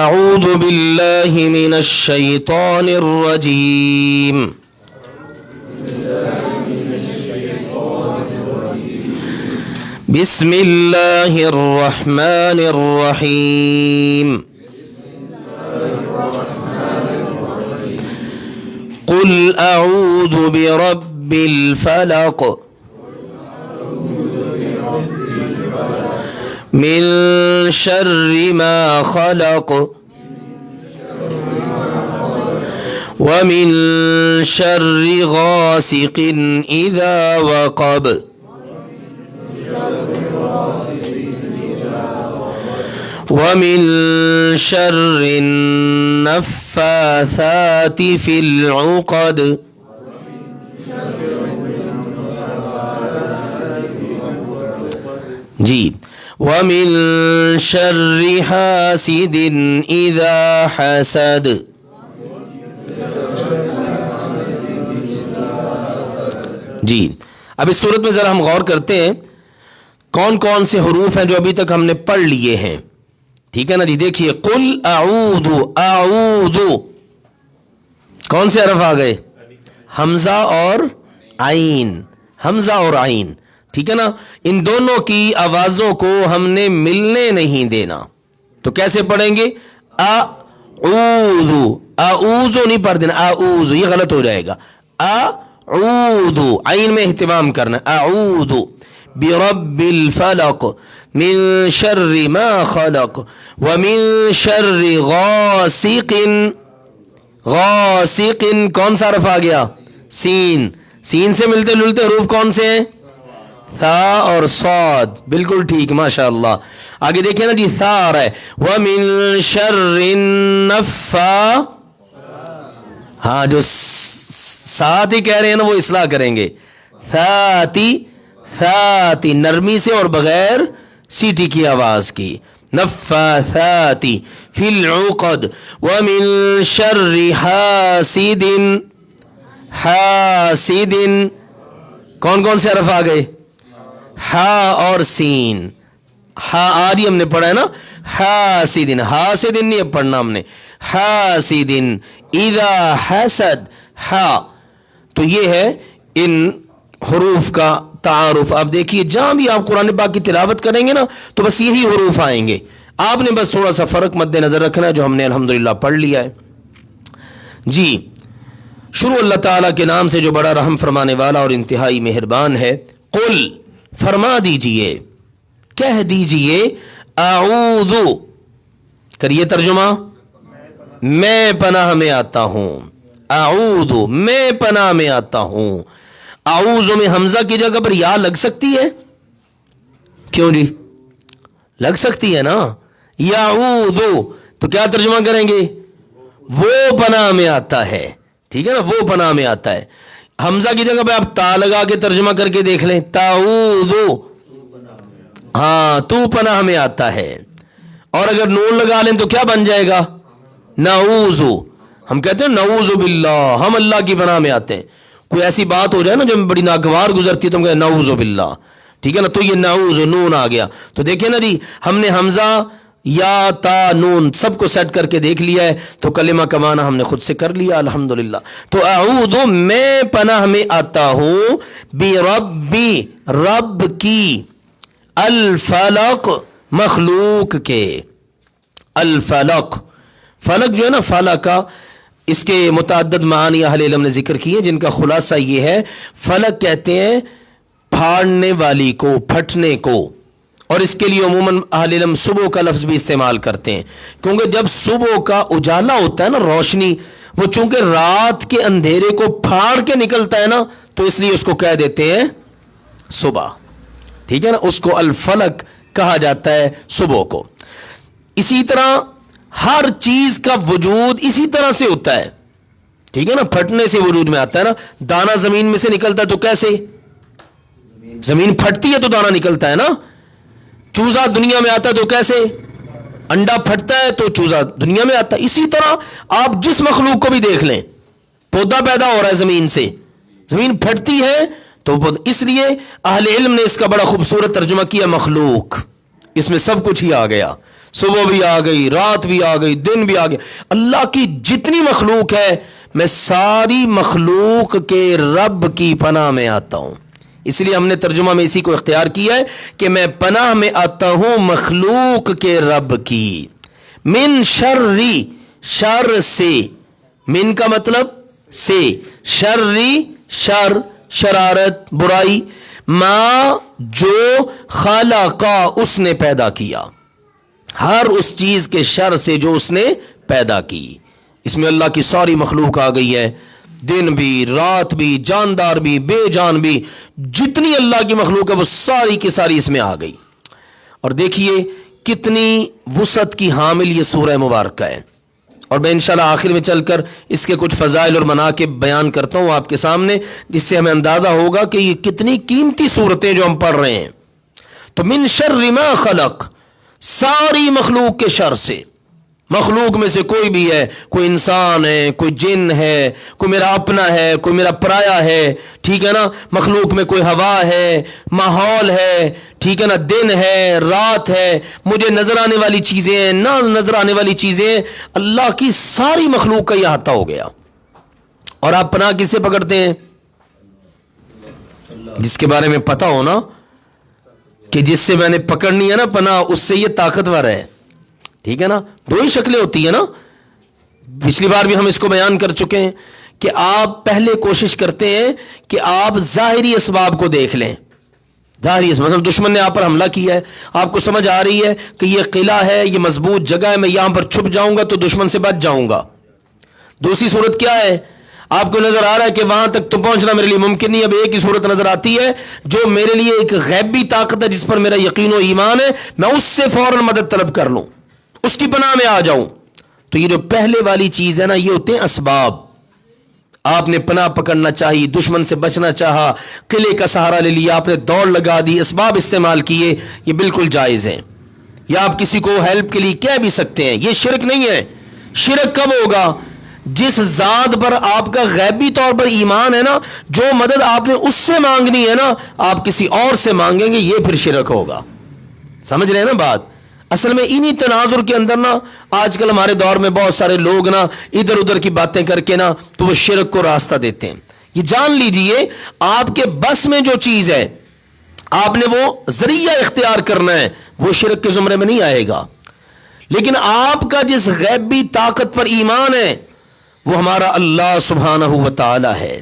اعوذ باللہ من الشیطان الرجیم بسم اللہ الرحمن الرحیم قل اعوذ برب الفلق من شر ما خلق ومن شر غاسق اذا وقب ومن شر النفاثات في العقد جی ومن شر حاسد اذا حسد. جی اب اس صورت میں ذرا ہم غور کرتے ہیں کون کون سے حروف ہیں جو ابھی تک ہم نے پڑھ لیے ہیں. ٹھیک ہے نا جی. دیکھیے قل اعوذ اعوذ کون سے حرف آ گئے؟ حمزہ اور عین. حمزہ اور عین. ٹھیک ہے نا. ان دونوں کی آوازوں کو ہم نے ملنے نہیں دینا. تو کیسے پڑھیں گے؟ اعوذ. اعوذ نہیں پڑھ دینا اعوذ، یہ غلط ہو جائے گا. اعوذ عین میں اہتمام کرنا. اعوذ برب الفلق من شر ما خلق ومن شر غاسق. غاسق کون سا حرف آ گیا؟ سین. سین سے ملتے جلتے حروف کون سے ہیں؟ ثا اور صاد. بالکل ٹھیک ماشاء اللہ. آگے دیکھیں نا جی ثا آ رہا ہے ومن شر النفا. ہاں جو ساتھ ہی کہہ رہے ہیں نا وہ اصلاح کریں گے. ثاتی ثاتی نرمی سے اور بغیر سیٹی کی آواز کی. نفاثاتی فی العقد ومن شر حاسد. حاسد کون کون سے حرف آ گئے؟ ہا اور سین. ہا آج ہی ہم نے پڑھا ہے نا. حاسد. حاسد نہیں اب پڑھنا ہم نے. حاسد اذا حسد. ہا. تو یہ ہے ان حروف کا تعارف. آپ دیکھیے جہاں بھی آپ قرآن پاک کی تلاوت کریں گے نا تو بس یہی حروف آئیں گے. آپ نے بس تھوڑا سا فرق مد نظر رکھنا ہے جو ہم نے الحمدللہ پڑھ لیا ہے. جی شروع اللہ تعالیٰ کے نام سے جو بڑا رحم فرمانے والا اور انتہائی مہربان ہے. قل فرما دیجئے، کہہ دیجئے، اعوذ کریے ترجمہ، میں پناہ میں آتا ہوں. اعوذ میں پناہ میں آتا ہوں. اعوذ میں حمزہ کی جگہ پر یا لگ سکتی ہے؟ کیوں جی لگ سکتی ہے نا. یعوذ تو کیا ترجمہ کریں گے؟ وہ پناہ میں آتا ہے. ٹھیک ہے نا. وہ پناہ میں آتا ہے. حمزہ کی جگہ پہ آپ تا لگا کے ترجمہ کر کے دیکھ لیں. تعوذ ہاں تو پناہ میں آتا ہے. اور اگر نون لگا لیں تو کیا بن جائے گا؟ نعوذ. ہم کہتے ہیں نعوذ باللہ، ہم اللہ کی پناہ میں آتے ہیں. کوئی ایسی بات ہو جائے نا جو بڑی ناگوار گزرتی ہے تو ہم کہتے ہیں نعوذ باللہ. ٹھیک ہے نا. تو یہ نعوذ نون آ گیا. تو دیکھیں نا جی ہم نے حمزہ یا تا نون سب کو سیٹ کر کے دیکھ لیا ہے تو کلمہ کا معنی ہم نے خود سے کر لیا الحمدللہ. تو اعوذ میں پناہ میں آتا ہوں بربی رب کی، الفلق مخلوق کے. الفلق فلک جو ہے نا فلک کا اس کے متعدد معانی اہل علم نے ذکر کیے جن کا خلاصہ یہ ہے فلک کہتے ہیں پھاڑنے والی کو، پھٹنے کو. اور اس کے لیے عموماً اہل علم صبح کا لفظ بھی استعمال کرتے ہیں کیونکہ جب صبح کا اجالا ہوتا ہے نا روشنی، وہ چونکہ رات کے اندھیرے کو پھاڑ کے نکلتا ہے نا تو اس لیے اس کو کہہ دیتے ہیں صبح. ٹھیک ہے نا. اس کو الفلک کہا جاتا ہے صبح کو. اسی طرح ہر چیز کا وجود اسی طرح سے ہوتا ہے. ٹھیک ہے نا. پھٹنے سے وجود میں آتا ہے نا. دانا زمین میں سے نکلتا ہے تو کیسے؟ زمین پھٹتی ہے تو دانا نکلتا ہے نا. چوزا دنیا میں آتا ہے تو کیسے؟ انڈا پھٹتا ہے تو چوزا دنیا میں آتا ہے. اسی طرح آپ جس مخلوق کو بھی دیکھ لیں، پودا پیدا ہو رہا ہے زمین سے، زمین پھٹتی ہے تو اس لیے اہل علم نے اس کا بڑا خوبصورت ترجمہ کیا مخلوق. اس میں سب کچھ ہی آ گیا. صبح بھی آ گئی، رات بھی آ گئی، دن بھی آ گیا، اللہ کی جتنی مخلوق ہے میں ساری مخلوق کے رب کی پناہ میں آتا ہوں. اس لیے ہم نے ترجمہ میں اسی کو اختیار کیا ہے کہ میں پناہ میں آتا ہوں مخلوق کے رب کی. من شرری، شر سے، من کا مطلب سے، شرری شر شرارت برائی، ما جو خلقا اس نے پیدا کیا، ہر اس چیز کے شر سے جو اس نے پیدا کی. اس میں اللہ کی ساری مخلوق آ گئی ہے، دن بھی، رات بھی، جاندار بھی، بے جان بھی، جتنی اللہ کی مخلوق ہے وہ ساری کی ساری اس میں آ گئی. اور دیکھیے کتنی وسعت کی حامل یہ سورہ مبارکہ ہے. اور میں انشاءاللہ آخر میں چل کر اس کے کچھ فضائل اور مناقب بیان کرتا ہوں آپ کے سامنے، جس سے ہمیں اندازہ ہوگا کہ یہ کتنی قیمتی صورتیں جو ہم پڑھ رہے ہیں. تو من شر ما خلق، ساری مخلوق کے شر سے. مخلوق میں سے کوئی بھی ہے، کوئی انسان ہے، کوئی جن ہے، کوئی میرا اپنا ہے، کوئی میرا پرایا ہے، ٹھیک ہے نا. مخلوق میں کوئی ہوا ہے، ماحول ہے، ٹھیک ہے نا، دن ہے، رات ہے، مجھے نظر آنے والی چیزیں ہیں، نہ نظر آنے والی چیزیں ہیں، اللہ کی ساری مخلوق کا یہ احاطہ ہو گیا. اور آپ پناہ کس سے پکڑتے ہیں؟ جس کے بارے میں پتہ ہو نا کہ جس سے میں نے پکڑنی ہے نا پناہ، اس سے یہ طاقتور ہے. ٹھیک ہے نا. دو ہی شکلیں ہوتی ہیں نا، پچھلی بار بھی ہم اس کو بیان کر چکے ہیں کہ آپ پہلے کوشش کرتے ہیں کہ آپ ظاہری اسباب کو دیکھ لیں. ظاہری اسباب، مثلا دشمن نے آپ پر حملہ کیا ہے، آپ کو سمجھ آ رہی ہے کہ یہ قلعہ ہے، یہ مضبوط جگہ ہے، میں یہاں پر چھپ جاؤں گا تو دشمن سے بچ جاؤں گا. دوسری صورت کیا ہے؟ آپ کو نظر آ رہا ہے کہ وہاں تک تو پہنچنا میرے لیے ممکن نہیں. اب ایک ہی صورت نظر آتی ہے جو میرے لیے ایک غیبی طاقت ہے جس پر میرا یقین و ایمان ہے، میں اس سے فوراً مدد طلب کر لوں، اس کی پناہ میں آ جاؤں. تو یہ جو پہلے والی چیز ہے نا، یہ ہوتے ہیں اسباب. آپ نے پناہ پکڑنا چاہیے، دشمن سے بچنا چاہا، قلعے کا سہارا لے لیا، آپ نے دوڑ لگا دی، اسباب استعمال کیے، یہ بالکل جائز ہیں. یا آپ کسی کو ہیلپ کے لیے کہہ بھی سکتے ہیں، یہ شرک نہیں ہے. شرک کب ہوگا؟ جس ذات پر آپ کا غیبی طور پر ایمان ہے نا، جو مدد آپ نے اس سے مانگنی ہے نا، آپ کسی اور سے مانگیں گے، یہ پھر شرک ہوگا. سمجھ رہے ہیں نا بات؟ اصل میں انہی تناظر کے اندر نا آج کل ہمارے دور میں بہت سارے لوگ نا ادھر ادھر کی باتیں کر کے نا تو وہ شرک کو راستہ دیتے ہیں. یہ جان لیجئے آپ کے بس میں جو چیز ہے آپ نے وہ ذریعہ اختیار کرنا ہے، وہ شرک کے زمرے میں نہیں آئے گا. لیکن آپ کا جس غیبی طاقت پر ایمان ہے وہ ہمارا اللہ سبحانہ و تعالی ہے.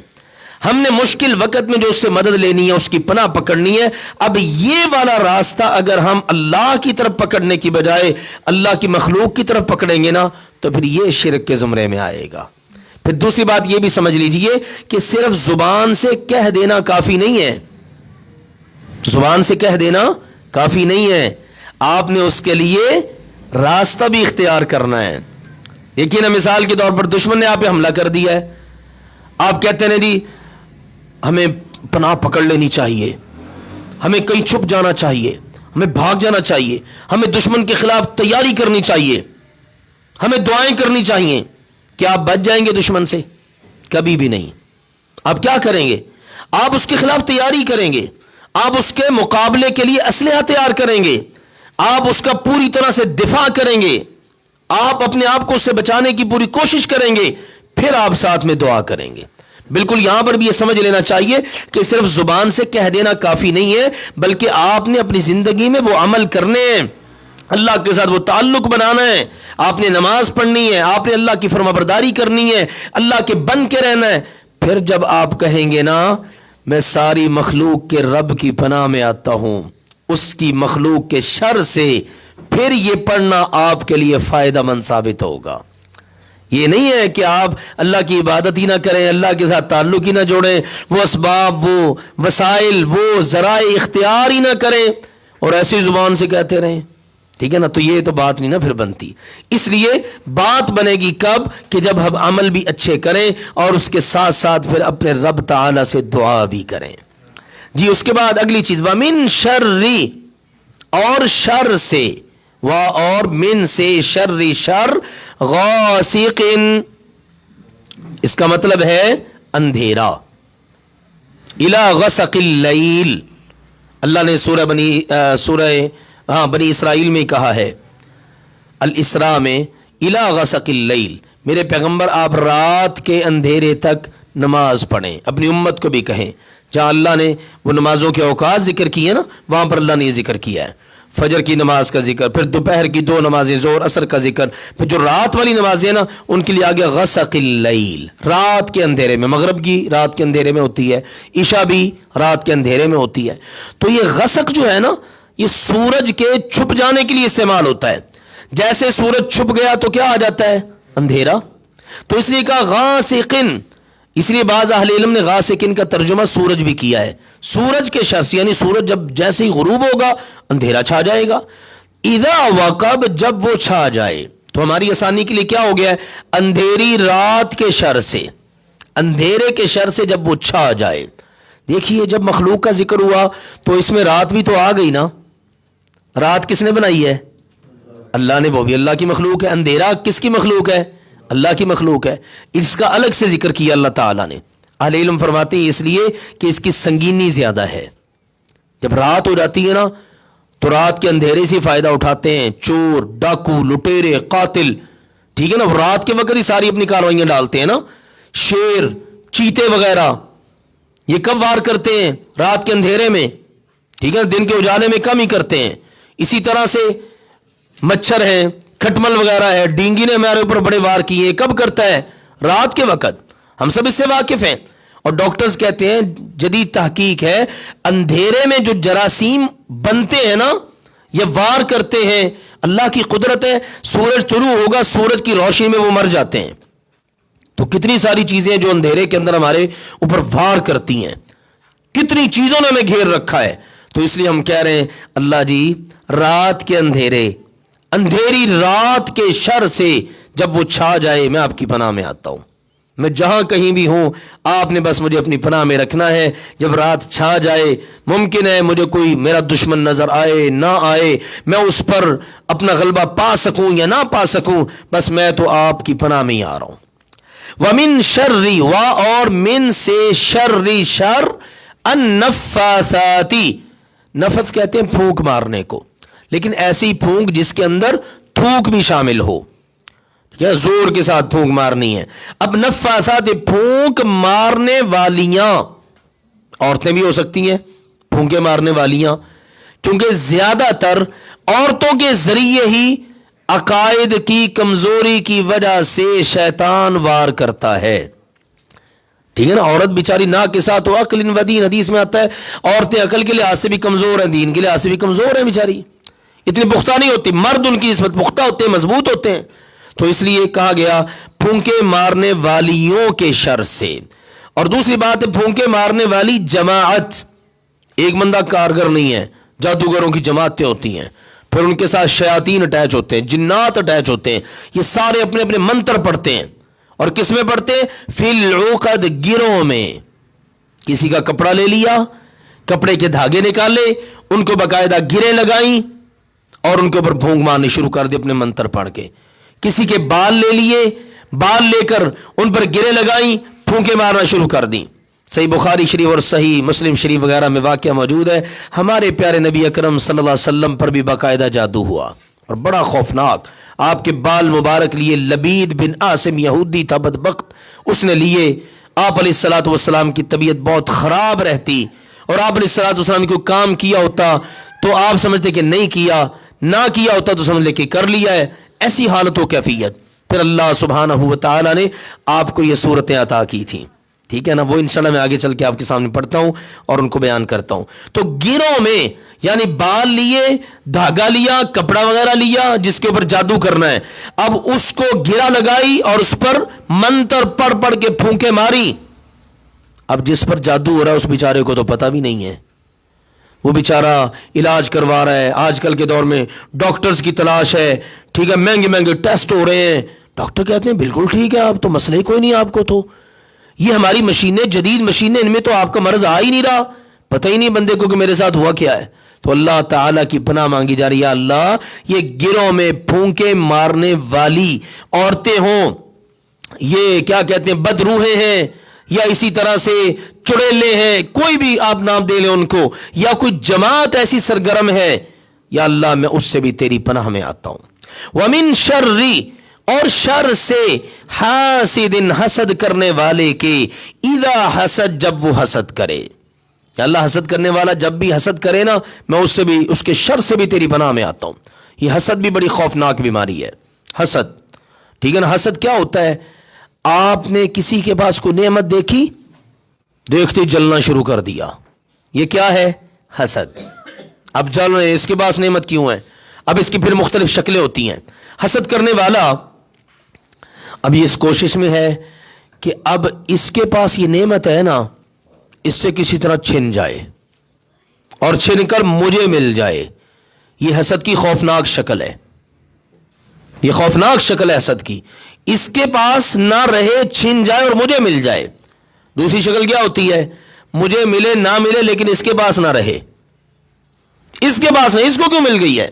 ہم نے مشکل وقت میں جو اس سے مدد لینی ہے، اس کی پناہ پکڑنی ہے. اب یہ والا راستہ اگر ہم اللہ کی طرف پکڑنے کی بجائے اللہ کی مخلوق کی طرف پکڑیں گے نا تو پھر یہ شرک کے زمرے میں آئے گا. پھر دوسری بات یہ بھی سمجھ لیجئے کہ صرف زبان سے کہہ دینا کافی نہیں ہے. زبان سے کہہ دینا کافی نہیں ہے، آپ نے اس کے لیے راستہ بھی اختیار کرنا ہے. دیکھیے نا، مثال کے طور پر دشمن نے آپ پہ حملہ کر دیا ہے، آپ کہتے ہیں جی ہمیں پناہ پکڑ لینی چاہیے، ہمیں کہیں چھپ جانا چاہیے، ہمیں بھاگ جانا چاہیے، ہمیں دشمن کے خلاف تیاری کرنی چاہیے، ہمیں دعائیں کرنی چاہیے. کیا آپ بچ جائیں گے دشمن سے؟ کبھی بھی نہیں. آپ کیا کریں گے؟ آپ اس کے خلاف تیاری کریں گے، آپ اس کے مقابلے کے لیے اسلحہ تیار کریں گے، آپ اس کا پوری طرح سے دفاع کریں گے، آپ اپنے آپ کو اس سے بچانے کی پوری کوشش کریں گے، پھر آپ ساتھ میں دعا کریں گے. بالکل یہاں پر بھی یہ سمجھ لینا چاہیے کہ صرف زبان سے کہہ دینا کافی نہیں ہے، بلکہ آپ نے اپنی زندگی میں وہ عمل کرنے ہیں، اللہ کے ساتھ وہ تعلق بنانا ہے. آپ نے نماز پڑھنی ہے، آپ نے اللہ کی فرما برداری کرنی ہے، اللہ کے بن کے رہنا ہے. پھر جب آپ کہیں گے نا میں ساری مخلوق کے رب کی پناہ میں آتا ہوں اس کی مخلوق کے شر سے، پھر یہ پڑھنا آپ کے لیے فائدہ مند ثابت ہوگا. یہ نہیں ہے کہ آپ اللہ کی عبادت ہی نہ کریں، اللہ کے ساتھ تعلق ہی نہ جوڑیں، وہ اسباب، وہ وسائل، وہ ذرائع اختیار ہی نہ کریں اور ایسی زبان سے کہتے رہیں. ٹھیک ہے نا، تو یہ تو بات نہیں نا پھر بنتی. اس لیے بات بنے گی کب؟ کہ جب ہم عمل بھی اچھے کریں اور اس کے ساتھ ساتھ پھر اپنے رب تعالی سے دعا بھی کریں. جی اس کے بعد اگلی چیز وَمِن شَرِّ، اور شر سے، اور من سے، شر شر، غاسق، اس کا مطلب ہے اندھیرا. الی غسق اللیل، اللہ نے سورہ بنی اسرائیل میں کہا ہے الاسراء میں الی غسق اللیل، میرے پیغمبر آپ رات کے اندھیرے تک نماز پڑھیں، اپنی امت کو بھی کہیں. جہاں اللہ نے وہ نمازوں کے اوقات ذکر کیے نا وہاں پر اللہ نے یہ ذکر کیا ہے، فجر کی نماز کا ذکر، پھر دوپہر کی 2 نمازیں ظہر اثر کا ذکر، پھر جو رات والی نمازیں نا ان کے لیے آگے غسق اللیل، رات کے اندھیرے میں. مغرب کی رات کے اندھیرے میں ہوتی ہے، عشاء بھی رات کے اندھیرے میں ہوتی ہے. تو یہ غسق جو ہے نا یہ سورج کے چھپ جانے کے لیے استعمال ہوتا ہے. جیسے سورج چھپ گیا تو کیا آ جاتا ہے؟ اندھیرا. تو اس لیے کہا غاسقن، اس لیے بعض اہل علم نے غاسقن کا ترجمہ سورج بھی کیا ہے، سورج کے شر سے، یعنی سورج جب جیسے ہی غروب ہوگا اندھیرا چھا جائے گا. اذا وقب، جب وہ چھا جائے. تو ہماری آسانی کے لیے کیا ہو گیا ہے؟ اندھیری رات کے شر سے، اندھیرے کے شر سے جب وہ چھا جائے. دیکھیے جب مخلوق کا ذکر ہوا تو اس میں رات بھی تو آ گئی نا. رات کس نے بنائی ہے؟ اللہ نے، وہ بھی اللہ کی مخلوق ہے. اندھیرا کس کی مخلوق ہے؟ اللہ کی مخلوق ہے. اس کا الگ سے ذکر کیا اللہ تعالیٰ نے. اہل علم فرماتے ہیں اس لیے کہ اس کی سنگینی زیادہ ہے. جب رات ہو جاتی ہے نا تو رات کے اندھیرے سے فائدہ اٹھاتے ہیں چور، ڈاکو، لٹیرے، قاتل. ٹھیک ہے نا، رات کے وقت ہی ساری اپنی کارروائیاں ڈالتے ہیں نا. شیر، چیتے وغیرہ یہ کب وار کرتے ہیں؟ رات کے اندھیرے میں. ٹھیک ہے، دن کے اجالے میں کم ہی کرتے ہیں. اسی طرح سے مچھر ہیں، کھٹمل وغیرہ ہے، ڈینگی نے ہمارے اوپر بڑے وار کیے. کب کرتا ہے؟ رات کے وقت. ہم سب اس سے واقف ہیں. اور ڈاکٹرز کہتے ہیں، جدید تحقیق ہے، اندھیرے میں جو جراثیم بنتے ہیں نا یہ وار کرتے ہیں. اللہ کی قدرت ہے، سورج طلوع ہوگا، سورج کی روشنی میں وہ مر جاتے ہیں. تو کتنی ساری چیزیں جو اندھیرے کے اندر ہمارے اوپر وار کرتی ہیں، کتنی چیزوں نے ہمیں گھیر رکھا ہے. تو اس لیے ہم کہہ رہے ہیں اللہ جی رات کے اندھیرے، اندھیری رات کے شر سے جب وہ چھا جائے میں آپ کی پناہ میں آتا ہوں. میں جہاں کہیں بھی ہوں آپ نے بس مجھے اپنی پناہ میں رکھنا ہے. جب رات چھا جائے، ممکن ہے مجھے کوئی میرا دشمن نظر آئے نہ آئے، میں اس پر اپنا غلبہ پا سکوں یا نہ پا سکوں، بس میں تو آپ کی پناہ میں ہی آ رہا ہوں. وَمِن شَرِّ، اور من سے شرری شر، النفاثاتی، نفث کہتے ہیں پھونک مارنے کو، لیکن ایسی پھونک جس کے اندر تھوک بھی شامل ہو، یا زور کے ساتھ پھونک مارنی ہے. اب نفاثات، پھونک مارنے والیاں، عورتیں بھی ہو سکتی ہیں پھونکے مارنے والیاں، کیونکہ زیادہ تر عورتوں کے ذریعے ہی عقائد کی کمزوری کی وجہ سے شیطان وار کرتا ہے. ٹھیک ہے نا، عورت بیچاری نا کے ساتھ عقل و دین، حدیث میں آتا ہے عورتیں عقل کے لحاظ سے بھی کمزور ہیں، دین کے لحاظ سے بھی کمزور ہیں، بیچاری اتنی پختہ نہیں ہوتی. مرد ان کی نسبت پختہ ہوتے ہیں، مضبوط ہوتے ہیں. تو اس لیے کہا گیا پھونکے مارنے والیوں کے شر سے. اور دوسری بات ہے پھونکے مارنے والی جماعت، ایک بندہ کارگر نہیں ہے، جادوگروں کی جماعتیں ہوتی ہیں، پھر ان کے ساتھ شیاطین اٹیچ ہوتے ہیں، جنات اٹیچ ہوتے ہیں. یہ سارے اپنے اپنے منتر پڑھتے ہیں. اور کس میں پڑھتے ہیں؟ فی العقد، گروں میں. کسی کا کپڑا لے لیا، کپڑے کے دھاگے نکالے، ان کو باقاعدہ گریں لگائیں اور ان کے اوپر پھونک مارنے شروع کر دی اپنے منتر پڑھ کے. کسی کے بال لے لیے، بال لے کر ان پر گریں لگائیں، پھونکے مارنا شروع کر دیں. صحیح بخاری شریف اور صحیح مسلم شریف وغیرہ میں واقعہ موجود ہے. ہمارے پیارے نبی اکرم صلی اللہ علیہ وسلم پر بھی باقاعدہ جادو ہوا اور بڑا خوفناک. آپ کے بال مبارک لیے، لبید بن عاصم یہودی تھا بدبخت، اس نے لیے. آپ علیہ الصلوۃ والسلام کی طبیعت بہت خراب رہتی اور آپ علیہ الصلوۃ والسلام کو کام کیا ہوتا تو آپ سمجھتے کہ نہیں کیا، نہ کیا ہوتا تو سمجھ لے کہ کر لیا ہے. ایسی حالت و کیفیت. پھر اللہ سبحانہ و تعالیٰ نے آپ کو یہ صورتیں عطا کی تھیں. ٹھیک ہے نا، وہ انشاءاللہ میں آگے چل کے آپ کے سامنے پڑھتا ہوں اور ان کو بیان کرتا ہوں. تو گروں میں یعنی بال لیے، دھاگا لیا، کپڑا وغیرہ لیا جس کے اوپر جادو کرنا ہے، اب اس کو گرا لگائی اور اس پر منتر پڑھ پڑھ کے پھونکے ماری. اب جس پر جادو ہو رہا ہے اس بیچارے کو تو پتہ بھی نہیں ہے، وہ بیچارہ علاج کروا رہا ہے. آج کل کے دور میں ڈاکٹرز کی تلاش ہے. ٹھیک ہے، مہنگے مہنگے ٹیسٹ ہو رہے ہیں. ڈاکٹر کہتے ہیں بالکل ٹھیک ہے، آپ تو مسئلہ ہی کوئی نہیں آپ کو. تو یہ ہماری مشینیں، جدید مشینیں، ان میں تو آپ کا مرض آ ہی نہیں رہا، پتہ ہی نہیں بندے کو کہ میرے ساتھ ہوا کیا ہے. تو اللہ تعالیٰ کی پناہ مانگی جا رہی ہے. اللہ یہ گروہ میں پھونکے مارنے والی عورتیں ہوں، یہ کیا کہتے ہیں بدروحیں ہیں، یا اسی طرح سے چڑیلے ہیں، کوئی بھی آپ نام دے لیں ان کو، یا کوئی جماعت ایسی سرگرم ہے یا اللہ میں اس سے بھی تیری پناہ میں آتا ہوں. ومن شرری، اور شر سے، حاسد، حسد کرنے والے کے، اذا حسد، جب وہ حسد کرے. یا اللہ حسد کرنے والا جب بھی حسد کرے نا، میں اس سے بھی، اس کے شر سے بھی تیری پناہ میں آتا ہوں. یہ حسد بھی بڑی خوفناک بیماری ہے. حسد، ٹھیک ہے نا. حسد کیا ہوتا ہے؟ آپ نے کسی کے پاس کوئی نعمت دیکھی، دیکھتے جلنا شروع کر دیا. یہ کیا ہے؟ حسد. اب جل رہے، اس کے پاس نعمت کیوں ہے؟ اب اس کی پھر مختلف شکلیں ہوتی ہیں. حسد کرنے والا اب یہ اس کوشش میں ہے کہ اب اس کے پاس یہ نعمت ہے نا، اس سے کسی طرح چھن جائے اور چھن کر مجھے مل جائے. یہ حسد کی خوفناک شکل ہے. یہ خوفناک شکل ہے حسد کی. اس کے پاس نہ رہے، چھن جائے اور مجھے مل جائے. دوسری شکل کیا ہوتی ہے؟ مجھے ملے نہ ملے لیکن اس کے پاس نہ رہے. اس کے پاس نہیں، اس کو کیوں مل گئی ہے؟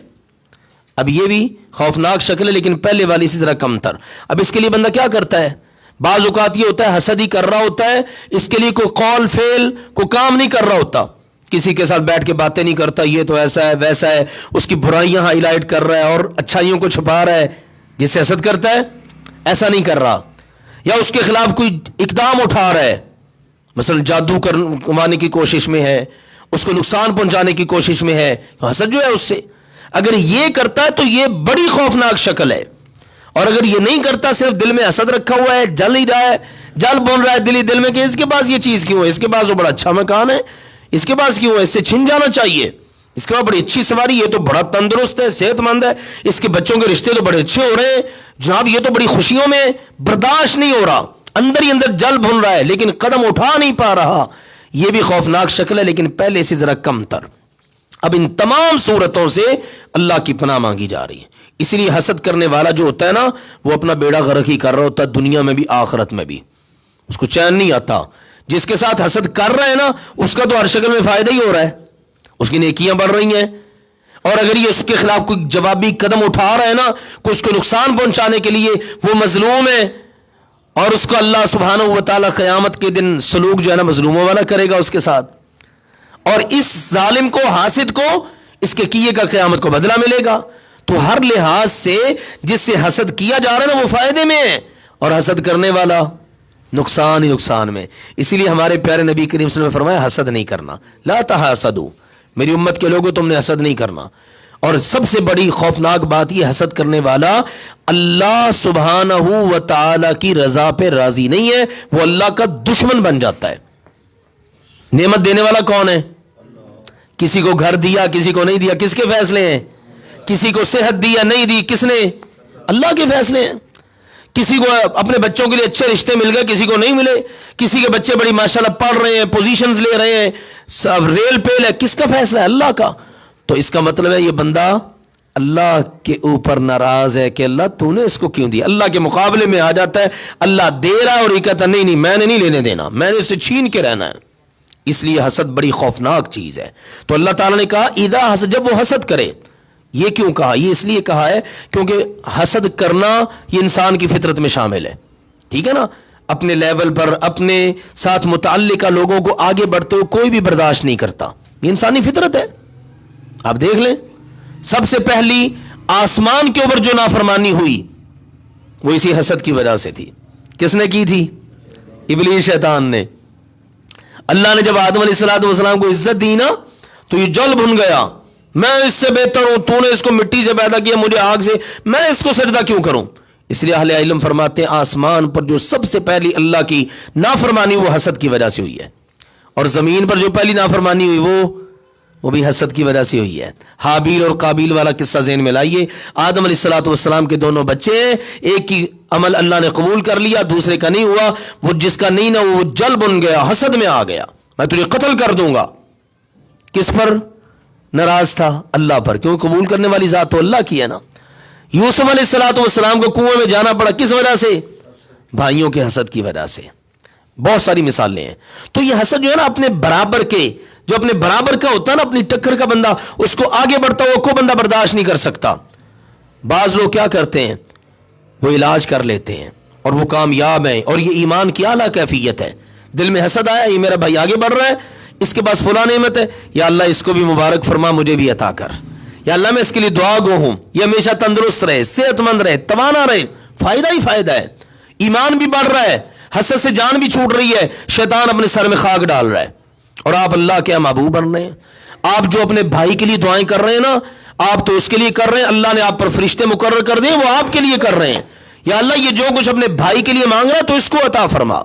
اب یہ بھی خوفناک شکل ہے لیکن پہلے والی سے ذرا کم تر. اب اس کے لیے بندہ کیا کرتا ہے؟ بعض اوقات یہ ہوتا ہے حسد ہی کر رہا ہوتا ہے، اس کے لیے کوئی قول فعل کوئی کام نہیں کر رہا ہوتا. کسی کے ساتھ بیٹھ کے باتیں نہیں کرتا، یہ تو ایسا ہے ویسا ہے، اس کی برائیاں ہائی لائٹ کر رہا ہے اور اچھائیوں کو چھپا رہا ہے. جس سے حسد کرتا ہے ایسا نہیں کر رہا. یا اس کے خلاف کوئی اقدام اٹھا رہا ہے، مثلا جادو کروانے کی کوشش میں ہے، اس کو نقصان پہنچانے کی کوشش میں ہے، حسد جو ہے اس سے. اگر یہ کرتا ہے تو یہ بڑی خوفناک شکل ہے. اور اگر یہ نہیں کرتا، صرف دل میں حسد رکھا ہوا ہے، جل ہی رہا ہے، جل بول رہا ہے دل ہی دل میں کہ اس کے پاس یہ چیز کیوں ہے، اس کے پاس وہ بڑا اچھا مکان ہے، اس کے پاس کیوں ہے، اس سے چھن جانا چاہیے، اس کے پاس بڑی اچھی سواری، یہ تو بڑا تندرست ہے، صحت مند ہے، اس کے بچوں کے رشتے تو بڑے اچھے ہو رہے ہیں جناب، یہ تو بڑی خوشیوں میں، برداشت نہیں ہو رہا، اندر ہی اندر جل بھن رہا ہے لیکن قدم اٹھا نہیں پا رہا. یہ بھی خوفناک شکل ہے لیکن پہلے سے ذرا کم تر. اب ان تمام صورتوں سے اللہ کی پناہ مانگی جا رہی ہے. اس لیے حسد کرنے والا جو ہوتا ہے نا، وہ اپنا بیڑا غرق ہی کر رہا ہوتا ہے، دنیا میں بھی آخرت میں بھی. اس کو چین نہیں آتا. جس کے ساتھ حسد کر رہا ہے نا، اس کا تو ہر شکل میں فائدہ ہی ہو رہا ہے، اس کی نیکیاں بڑھ رہی ہیں. اور اگر یہ اس کے خلاف کوئی جوابی قدم اٹھا رہا ہے نا، کوئی اس کو نقصان پہنچانے کے لیے، وہ مظلوم ہے اور اس کو اللہ سبحانہ و تعالیٰ قیامت کے دن سلوک جو ہے نا مظلوموں والا کرے گا اس کے ساتھ. اور اس ظالم کو، حاسد کو، اس کے کیے کا قیامت کو بدلہ ملے گا. تو ہر لحاظ سے جس سے حسد کیا جا رہا ہے نا، وہ فائدے میں ہے، اور حسد کرنے والا نقصان ہی نقصان میں. اسی لیے ہمارے پیارے نبی کریم صلی اللہ علیہ وسلم نے فرمایا حسد نہیں کرنا. لا تحاسدوا، میری امت کے لوگوں تم نے حسد نہیں کرنا. اور سب سے بڑی خوفناک بات یہ، حسد کرنے والا اللہ سبحانہ و تعالی کی رضا پہ راضی نہیں ہے، وہ اللہ کا دشمن بن جاتا ہے. نعمت دینے والا کون ہے؟ کسی کو گھر دیا، کسی کو نہیں دیا، کس کے فیصلے ہیں؟ کسی کو صحت دی یا نہیں دی، کس نے؟ اللہ کے فیصلے ہیں. کسی کو اپنے بچوں کے لیے اچھے رشتے مل گئے، کسی کو نہیں ملے. کسی کے بچے بڑی ماشاءاللہ پڑھ رہے ہیں، پوزیشنز لے رہے ہیں، سب ریل پیل ہے، کس کا فیصلہ ہے؟ اللہ کا. تو اس کا مطلب ہے یہ بندہ اللہ کے اوپر ناراض ہے کہ اللہ تو نے اس کو کیوں دیا. اللہ کے مقابلے میں آ جاتا ہے، اللہ دے رہا ہے اور یہ کہتا نہیں نہیں میں نے نہیں لینے دینا، میں نے اس سے چھین کے رہنا ہے. اس لیے حسد بڑی خوفناک چیز ہے. تو اللہ تعالیٰ نے کہا اذا حسد، جب وہ حسد کرے. یہ کیوں کہا؟ یہ اس لیے کہا ہے کیونکہ حسد کرنا یہ انسان کی فطرت میں شامل ہے. ٹھیک ہے نا؟ اپنے لیول پر اپنے ساتھ متعلقہ لوگوں کو آگے بڑھتے ہوئے کوئی بھی برداشت نہیں کرتا، یہ انسانی فطرت ہے. آپ دیکھ لیں، سب سے پہلی آسمان کے اوپر جو نافرمانی ہوئی وہ اسی حسد کی وجہ سے تھی. کس نے کی تھی؟ ابلیس، شیطان نے. اللہ نے جب آدم علیہ السلام کو عزت دی نا تو یہ جل بھن گیا، میں اس سے بہتر ہوں، تو نے اس کو مٹی سے پیدا کیا، مجھے آگ سے، میں اس کو سجدہ کیوں کروں. اس لیے اہل علم فرماتے ہیں آسمان پر جو سب سے پہلی اللہ کی نافرمانی وہ حسد کی وجہ سے ہوئی ہے، اور زمین پر جو پہلی نافرمانی ہوئی وہ بھی حسد کی وجہ سے ہوئی ہے. حابیل اور قابیل والا قصہ ذہن میں لائیے. آدم علیہ السلام کے دونوں بچے ہیں، ایک کی عمل اللہ نے قبول کر لیا، دوسرے کا نہیں ہوا. وہ جس کا نہیں نہ وہ جل بن گیا، حسد میں آ گیا، میں تجھے قتل کر دوں گا. کس پر ناراض تھا؟ اللہ پر، کیوں قبول کرنے والی ذات تو اللہ کی ہے نا. یوسف علیہ السلام کو کنویں میں جانا پڑا، کس وجہ سے؟ بھائیوں کے حسد کی وجہ سے. بہت ساری مثالیں ہیں. تو یہ حسد جو ہے نا اپنے برابر کے، جو اپنے برابر کا ہوتا ہے نا، اپنی ٹکر کا بندہ، اس کو آگے بڑھتا ہوا کوئی بندہ برداشت نہیں کر سکتا. بعض لوگ کیا کرتے ہیں، وہ علاج کر لیتے ہیں اور وہ کامیاب ہیں، اور یہ ایمان کی اعلیٰ کیفیت ہے. دل میں حسد آیا، یہ میرا بھائی آگے بڑھ رہا ہے، اس کے پاس فلاں نعمت ہے، یا اللہ اس کو بھی مبارک فرما، مجھے بھی عطا کر. یا اللہ میں اس کے لیے دعا گو ہوں، یہ ہمیشہ تندرست رہے، صحت مند رہے، توانا رہے، فائدہ ہی فائدہ ہے، ایمان بھی بڑھ رہا ہے، حسد سے جان بھی چھوٹ رہی ہے، شیطان اپنے سر میں خاک ڈال رہا ہے، اور آپ اللہ کے محبوب بن رہے ہیں۔ آپ جو اپنے بھائی کے لیے دعائیں کر رہے ہیں نا، آپ تو اس کے لیے کر رہے ہیں، اللہ نے آپ پر فرشتے مقرر کر دیے، وہ آپ کے لیے کر رہے ہیں، یا اللہ یہ جو کچھ اپنے بھائی کے لیے مانگ رہا ہے تو اس کو عطا فرما،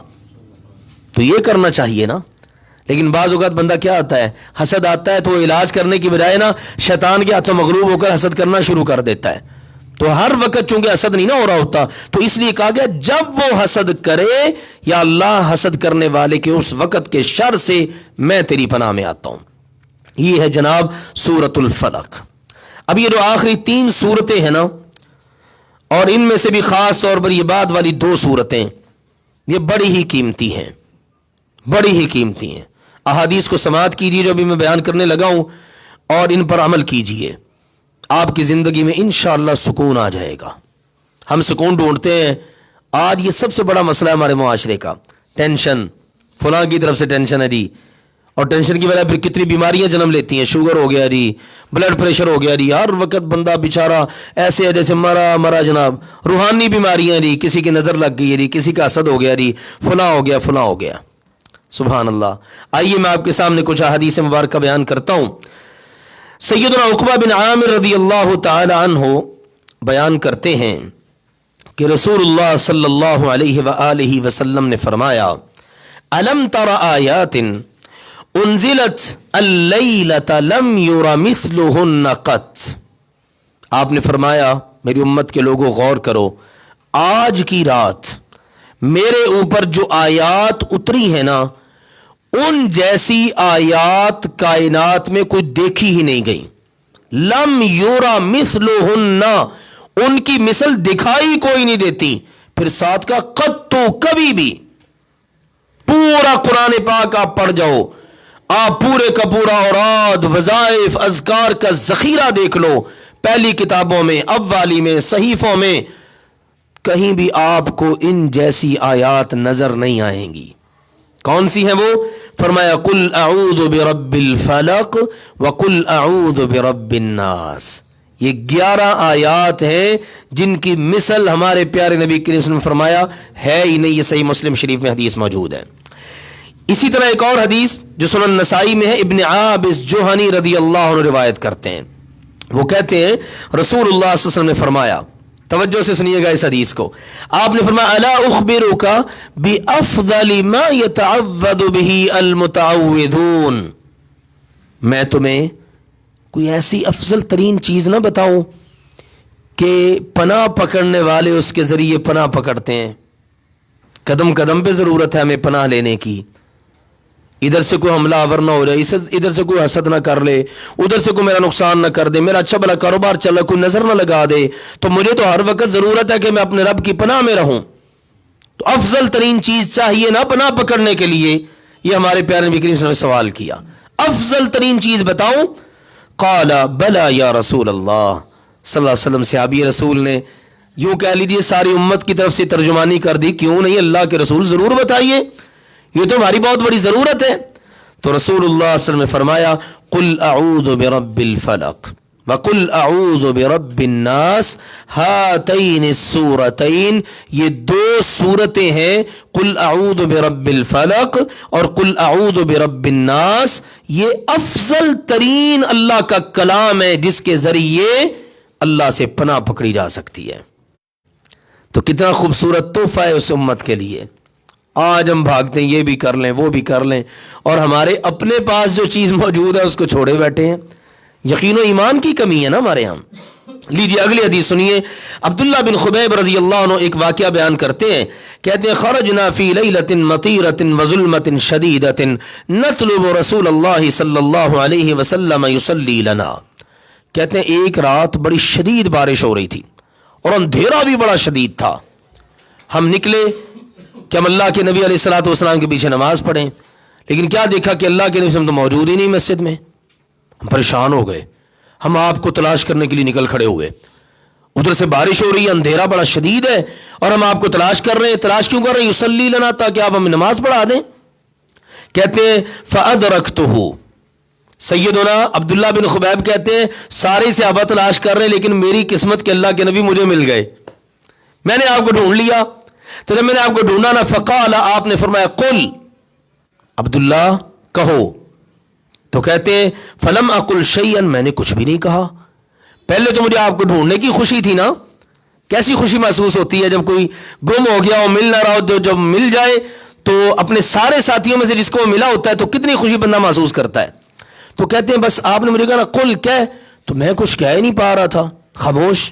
تو یہ کرنا چاہیے نا۔ لیکن بعض اوقات بندہ کیا آتا ہے، حسد آتا ہے تو وہ علاج کرنے کی بجائے نا شیطان کے ہاتھوں مغلوب ہو کر حسد کرنا شروع کر دیتا ہے، تو ہر وقت چونکہ حسد نہیں نہ ہو رہا ہوتا، تو اس لیے کہا گیا جب وہ حسد کرے یا اللہ حسد کرنے والے کے اس وقت کے شر سے میں تیری پناہ میں آتا ہوں۔ یہ ہے جناب سورۃ الفلق۔ اب یہ جو آخری 3 سورتیں ہیں نا، اور ان میں سے بھی خاص طور پر یہ بعد والی 2 سورتیں، یہ بڑی ہی قیمتی ہیں، بڑی ہی قیمتی ہیں۔ احادیث کو سماعت کیجیے جو ابھی میں بیان کرنے لگا ہوں، اور ان پر عمل کیجیے، آپ کی زندگی میں انشاءاللہ سکون آ جائے گا۔ ہم سکون ڈھونڈتے ہیں، آج یہ سب سے بڑا مسئلہ ہے ہمارے معاشرے کا، ٹینشن، فلاں کی طرف سے ٹینشن ہے جی، اور ٹینشن کی وجہ پھر کتنی بیماریاں جنم لیتی ہیں، شوگر ہو گیا جی، بلڈ پریشر ہو گیا جی، ہر وقت بندہ بیچارہ ایسے ہے جیسے مرا جناب، روحانی بیماریاں جی، کسی کی نظر لگ گئی ہے جی، کسی کا حسد ہو گیا جی، فلاں ہو گیا فلاں ہو گیا، سبحان اللہ۔ آئیے میں آپ کے سامنے کچھ احادیث مبارکہ بیان کرتا ہوں۔ سیدنا عقبہ بن عامر رضی اللہ تعالی عنہ بیان کرتے ہیں کہ رسول اللہ صلی اللہ علیہ وآلہ وسلم نے فرمایا، الم تر آیات انزلت اللیلۃ لم یر مثلہن قط۔ آپ نے فرمایا میری امت کے لوگوں غور کرو، آج کی رات میرے اوپر جو آیات اتری ہیں نا، ان جیسی آیات کائنات میں کوئی دیکھی ہی نہیں گئی۔ لم یورا مثلہن، ان کی مثل دکھائی کوئی نہیں دیتی، پھر ساتھ کا قط، کبھی بھی۔ پورا قرآن پاک آپ پڑھ جاؤ، آپ پورے کا پورا اوراد، وظائف، اذکار کا ذخیرہ دیکھ لو، پہلی کتابوں میں، اوالی میں، صحیفوں میں، کہیں بھی آپ کو ان جیسی آیات نظر نہیں آئیں گی۔ کون سی ہیں وہ؟ فرمایا قل اعوذ برب الفلق وقل اعوذ برب الناس۔ یہ 11 آیات ہیں جن کی مثل ہمارے پیارے نبی کریم صلی اللہ علیہ وسلم نے فرمایا ہے ہی نہیں۔ یہ صحیح مسلم شریف میں حدیث موجود ہے۔ اسی طرح ایک اور حدیث جو سنن نسائی میں ہے، ابن عابس جوہنی رضی اللہ عنہ روایت کرتے ہیں، وہ کہتے ہیں رسول اللہ صلی اللہ علیہ وسلم نے فرمایا، توجہ سے سنیے گا اس حدیث کو، آپ نے فرمایا الا اخبرک بافضل ما يتعوذ به المتعوذون، میں تمہیں کوئی ایسی افضل ترین چیز نہ بتاؤں کہ پناہ پکڑنے والے اس کے ذریعے پناہ پکڑتے ہیں۔ قدم قدم پہ ضرورت ہے ہمیں پناہ لینے کی، ادھر سے کوئی حملہ آور نہ ہو جائے، ادھر سے کوئی حسد نہ کر لے، ادھر سے کوئی میرا نقصان نہ کر دے، میرا اچھا بھلا کاروبار چل رہا کوئی نظر نہ لگا دے، تو مجھے تو ہر وقت ضرورت ہے کہ میں اپنے رب کی پناہ میں رہوں۔ تو افضل ترین چیز چاہیے نا پناہ پکڑنے کے لیے، یہ ہمارے پیارے نبی کریم صلی اللہ علیہ وسلم نے سوال کیا، افضل ترین چیز بتاؤں؟ قال بلا یا رسول اللہ، صلی اللہ علیہ وسلم صحابی رسول نے یوں کہہ لیجیے ساری امت کی طرف سے ترجمانی کر دی، کیوں نہیں اللہ کے رسول ضرور بتائیے، یہ تو ہماری بہت بڑی ضرورت ہے۔ تو رسول اللہ صلی اللہ علیہ وسلم نے فرمایا قل اعوذ برب الفلق وقل اعوذ برب الناس، ہاتین السورتین، یہ 2 سورتیں ہیں، قل اعوذ برب الفلق اور قل اعوذ برب الناس، یہ افضل ترین اللہ کا کلام ہے جس کے ذریعے اللہ سے پناہ پکڑی جا سکتی ہے۔ تو کتنا خوبصورت تحفہ ہے اس امت کے لیے۔ آج ہم بھاگتے ہیں یہ بھی کر لیں وہ بھی کر لیں، اور ہمارے اپنے پاس جو چیز موجود ہے اس کو چھوڑے بیٹھے ہیں۔ یقین و ایمان کی کمی ہے نا ہمارے ہم۔ لیجیے اگلی حدیث سنیے، عبداللہ بن خبیب رضی اللہ عنہ ایک واقعہ بیان کرتے ہیں، کہتے ہیں خرجنا فی لیلۃ مطیرۃ وظلمۃ شدیدۃ نطلب رسول اللہ صلی اللہ علیہ وسلم یصلی لنا، کہتے ہیں ایک رات بڑی شدید بارش ہو رہی تھی اور اندھیرا بھی بڑا شدید تھا، ہم نکلے کہ ہم اللہ کے نبی علیہ الصلوۃ والسلام کے پیچھے نماز پڑھیں، لیکن کیا دیکھا کہ اللہ کے نبی صلی اللہ علیہ وسلم تو موجود ہی نہیں مسجد میں، ہم پریشان ہو گئے، ہم آپ کو تلاش کرنے کے لیے نکل کھڑے ہوئے، ادھر سے بارش ہو رہی ہے، اندھیرا بڑا شدید ہے اور ہم آپ کو تلاش کر رہے ہیں، تلاش کیوں کر رہے ہیں؟ یصلی لنا، تاکہ آپ ہمیں نماز پڑھا دیں۔ کہتے ہیں فادرکتہ، سیدنا عبداللہ بن خبیب کہتے ہیں سارے صحابہ تلاش کر رہے ہیں لیکن میری قسمت کے اللہ کے نبی مجھے مل گئے، میں نے آپ کو ڈھونڈ لیا. تو جب میں نے آپ کو ڈھونڈا نا فقال، آپ نے فرمایا قل، عبداللہ کہو. تو کہتے ہیں فلم اقل شیئا، میں نے کچھ بھی نہیں کہا. پہلے تو مجھے آپ کو ڈھونڈنے کی خوشی تھی نا، کیسی خوشی محسوس ہوتی ہے جب کوئی گم ہو گیا ہو، مل نہ رہا ہو، تو جب مل جائے تو اپنے سارے ساتھیوں میں سے جس کو ملا ہوتا ہے تو کتنی خوشی بندہ محسوس کرتا ہے. تو کہتے ہیں بس آپ نے مجھے کہا نا قل کہہ، تو میں کچھ کہہ ہی نہیں پا رہا تھا، خاموش.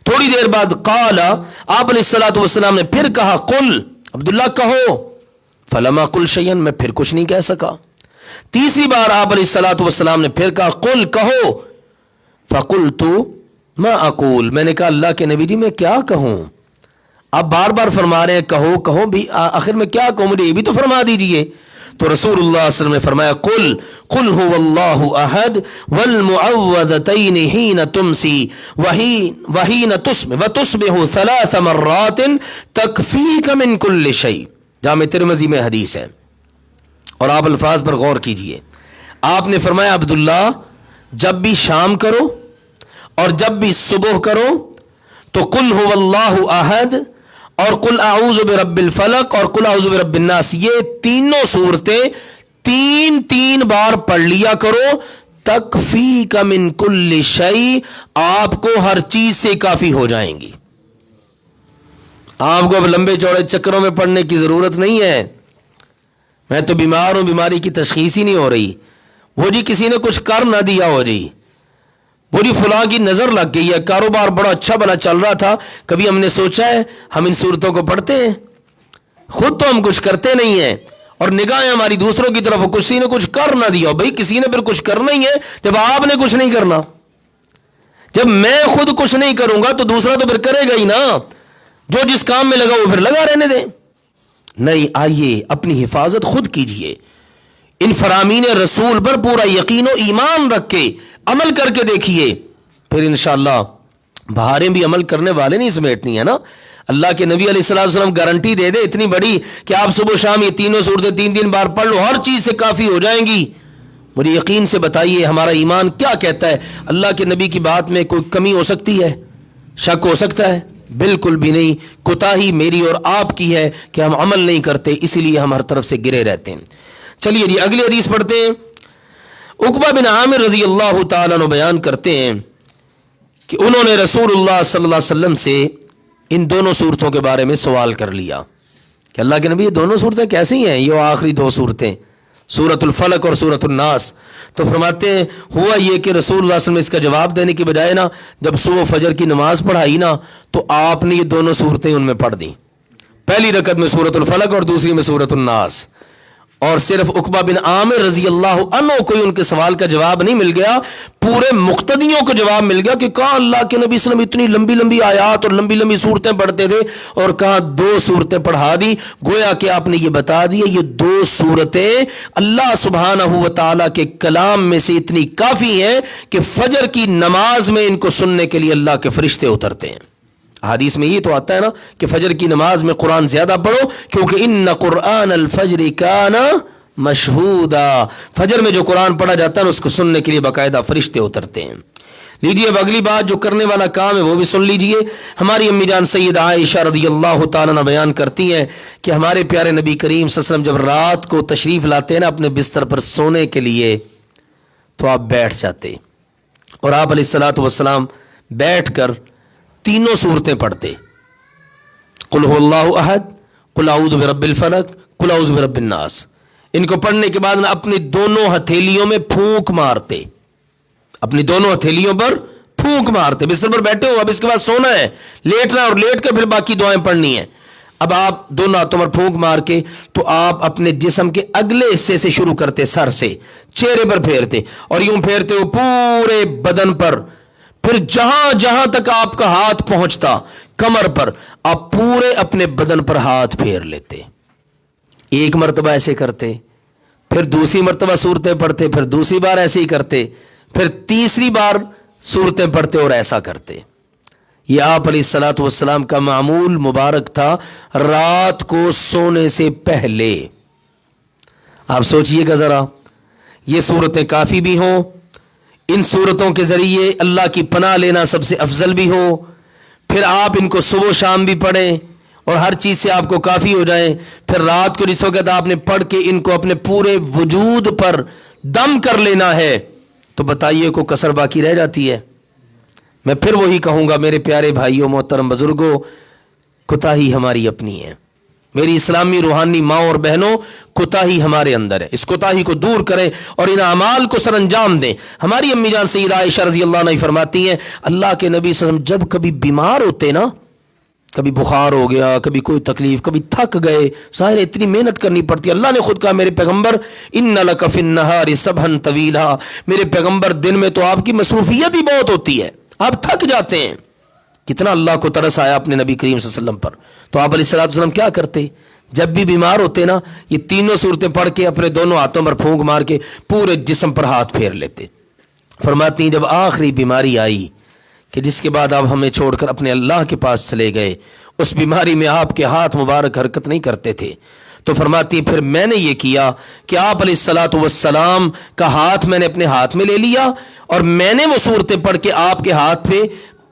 تھوڑی دیر بعد قال، آپ علیہ الصلوۃ والسلام نے پھر کہا قل، عبداللہ کہو. فلم اقل شیئا، میں پھر کچھ نہیں کہہ سکا. تیسری بار آپ علیہ الصلوۃ والسلام نے پھر کہا قل کہو. فقلت ما اقول، میں نے کہا اللہ کے نبی جی میں کیا کہوں. آپ بار بار فرما رہے ہیں کہو کہو بھی، آخر میں کیا کہوں، مجھے یہ بھی تو فرما دیجئے. تو رسول اللہ صلی اللہ علیہ وسلم نے فرمایا قل هو اللہ احد والمعوذتین حین تمسی وحین تصبح 3 مرات تکفیک من کل شیء. جامع ترمذی میں حدیث ہے اور آپ الفاظ پر غور کیجئے. آپ نے فرمایا عبداللہ جب بھی شام کرو اور جب بھی صبح کرو تو قل هو اللہ احد اور قل اعوذ برب الفلق اور قل اعوذ برب الناس، یہ تینوں صورتیں 3 بار پڑھ لیا کرو. تکفیک من کل شیء، آپ کو ہر چیز سے کافی ہو جائیں گی. آپ کو اب لمبے چوڑے چکروں میں پڑھنے کی ضرورت نہیں ہے. میں تو بیمار ہوں، بیماری کی تشخیص ہی نہیں ہو رہی. وہ جی کسی نے کچھ کر نہ دیا ہو جی، وہ جی فلاں کی نظر لگ گئی ہے، کاروبار بڑا اچھا بھلا چل رہا تھا، کبھی ہم نے سوچا ہے ہم ان صورتوں کو پڑھتے ہیں؟ خود تو ہم کچھ کرتے نہیں ہیں اور نگاہیں ہماری دوسروں کی طرف، کسی نے کچھ کر نہ دیا. بھائی کسی نے پھر کچھ کرنا ہی ہے جب آپ نے کچھ نہیں کرنا. جب میں خود کچھ نہیں کروں گا تو دوسرا تو پھر کرے گا ہی نا. جو جس کام میں لگا وہ پھر لگا رہنے دیں. نہیں، آئیے اپنی حفاظت خود کیجئے. ان فرامین رسول پر پورا یقین و ایمان رکھ کے عمل کر کے دیکھیے، پھر انشاءاللہ بہاریں بھی عمل کرنے والے نہیں سمیٹنی ہے نا. اللہ کے نبی علیہ الصلوۃ والسلام گارنٹی دے دے اتنی بڑی کہ آپ صبح و شام یہ تینوں صورتیں 3 بار پڑھ لو، ہر چیز سے کافی ہو جائیں گی. مجھے یقین سے بتائیے ہمارا ایمان کیا کہتا ہے؟ اللہ کے نبی کی بات میں کوئی کمی ہو سکتی ہے؟ شک ہو سکتا ہے؟ بالکل بھی نہیں. کوتاہی میری اور آپ کی ہے کہ ہم عمل نہیں کرتے، اسی لیے ہم ہر طرف سے گرے رہتے ہیں. چلیے جی اگلی حدیث پڑھتے ہیں. عقبہ بن عامر رضی اللہ تعالیٰ عنہ بیان کرتے ہیں کہ انہوں نے رسول اللہ صلی اللہ علیہ وسلم سے ان دونوں صورتوں کے بارے میں سوال کر لیا کہ اللہ کے نبی یہ دونوں صورتیں کیسی ہیں؟ یہ آخری 2 صورتیں سورۃ الفلق اور سورۃ الناس. تو فرماتے ہیں ہوا یہ کہ رسول اللہ صلی اللہ علیہ وسلم اس کا جواب دینے کی بجائے نا جب صبح فجر کی نماز پڑھائی نا تو آپ نے یہ دونوں صورتیں ان میں پڑھ دیں. پہلی رکعت میں سورۃ الفلق اور دوسری میں سورۃ الناس. اور صرف عقبہ بن عامر رضی اللہ عنہ کوئی ان کے سوال کا جواب نہیں مل گیا، پورے مقتدیوں کو جواب مل گیا کہ کہاں اللہ کے نبی صلی اللہ علیہ وسلم اتنی لمبی لمبی آیات اور لمبی لمبی صورتیں پڑھتے تھے اور کہاں 2 صورتیں پڑھا دی. گویا کہ آپ نے یہ بتا دیا یہ 2 صورتیں اللہ سبحانہ و تعالیٰ کے کلام میں سے اتنی کافی ہیں کہ فجر کی نماز میں ان کو سننے کے لیے اللہ کے فرشتے اترتے ہیں. حدیث میں یہ تو آتا ہے نا کہ فجر کی نماز میں قرآن زیادہ پڑھو کیونکہ ان قرآن الفجر کان مشہودا، فجر میں جو قرآن پڑھا جاتا ہے نا اس کو سننے کے لیے باقاعدہ فرشتے اترتے ہیں. لیجیے اب اگلی بات جو کرنے والا کام ہے وہ بھی سن لیجیے. ہماری امی جان سیدہ عائشہ رضی اللہ تعالیٰ عنہ بیان کرتی ہیں کہ ہمارے پیارے نبی کریم صلی اللہ علیہ وسلم جب رات کو تشریف لاتے ہیں نا اپنے بستر پر سونے کے لیے تو آپ بیٹھ جاتے اور آپ علیہ الصلوۃ والسلام بیٹھ کر 3 صورتیں پڑھتے. قل هو اللہ احد، قل اعوذ برب الفلق، قل اعوذ برب الناس. ان کو پڑھنے کے بعد اپنی دونوں ہتھیلیوں میں پھونک مارتے، اپنی دونوں ہتھیلیوں پر پھونک مارتے. بستر پر بیٹھے ہو، اب اس کے بعد سونا ہے، لیٹنا اور لیٹ کر پھر باقی دعائیں پڑھنی ہیں. اب آپ دونوں ہاتھوں پر پھونک مار کے تو آپ اپنے جسم کے اگلے حصے سے شروع کرتے، سر سے چہرے پر پھیرتے اور یوں پھیرتے ہو پورے بدن پر، پھر جہاں جہاں تک آپ کا ہاتھ پہنچتا کمر پر آپ پورے اپنے بدن پر ہاتھ پھیر لیتے. 1 مرتبہ ایسے کرتے، پھر دوسری مرتبہ صورتیں پڑھتے، پھر دوسری بار ایسے ہی کرتے، پھر تیسری بار صورتیں پڑھتے اور ایسا کرتے. یہ آپ علیہ الصلوۃ والسلام کا معمول مبارک تھا رات کو سونے سے پہلے. آپ سوچئے گا ذرا، یہ صورتیں کافی بھی ہوں، ان صورتوں کے ذریعے اللہ کی پناہ لینا سب سے افضل بھی ہو، پھر آپ ان کو صبح و شام بھی پڑھیں اور ہر چیز سے آپ کو کافی ہو جائیں، پھر رات کو جس وقت آپ نے پڑھ کے ان کو اپنے پورے وجود پر دم کر لینا ہے، تو بتائیے کو کسر باقی رہ جاتی ہے؟ میں پھر وہی کہوں گا میرے پیارے بھائیوں، محترم بزرگوں، کوتاہی ہماری اپنی ہے، میری اسلامی روحانی ماں اور بہنوں، کوتاہی ہمارے اندر ہے، اس کوتاہی کو دور کریں اور ان اعمال کو سر انجام دیں۔ ہماری امی جان سیدہ عائشہ رضی اللہ عنہ فرماتی ہیں اللہ کے نبی صلی اللہ علیہ وسلم جب کبھی بیمار ہوتے نا، کبھی بخار ہو گیا، کبھی کوئی تکلیف، کبھی تھک گئے، ظاہر اتنی محنت کرنی پڑتی ہے، اللہ نے خود کہا میرے پیغمبر ان لک فی النہار سبحا طویلا، میرے پیغمبر دن میں تو آپ کی مصروفیت ہی بہت ہوتی ہے، آپ تھک جاتے ہیں۔ کتنا اللہ کو ترس آیا اپنے نبی کریم صلی اللہ علیہ وسلم پر، تو آپ علیہ الصلوۃ والسلام کیا کرتے؟ جب بھی بیمار ہوتے نا، یہ تینوں صورتیں پڑھ کے اپنے دونوں ہاتھوں پر پھونک مار کے پورے جسم پر ہاتھ پھیر لیتے۔ فرماتی ہیں جب آخری بیماری آئی کہ جس کے بعد آپ ہمیں چھوڑ کر اپنے اللہ کے پاس چلے گئے، اس بیماری میں آپ کے ہاتھ مبارک حرکت نہیں کرتے تھے، تو فرماتی پھر میں نے یہ کیا کہ آپ علیہ الصلوۃ والسلام کا ہاتھ میں نے اپنے ہاتھ میں لے لیا اور میں نے وہ صورتیں پڑھ کے آپ کے ہاتھ پہ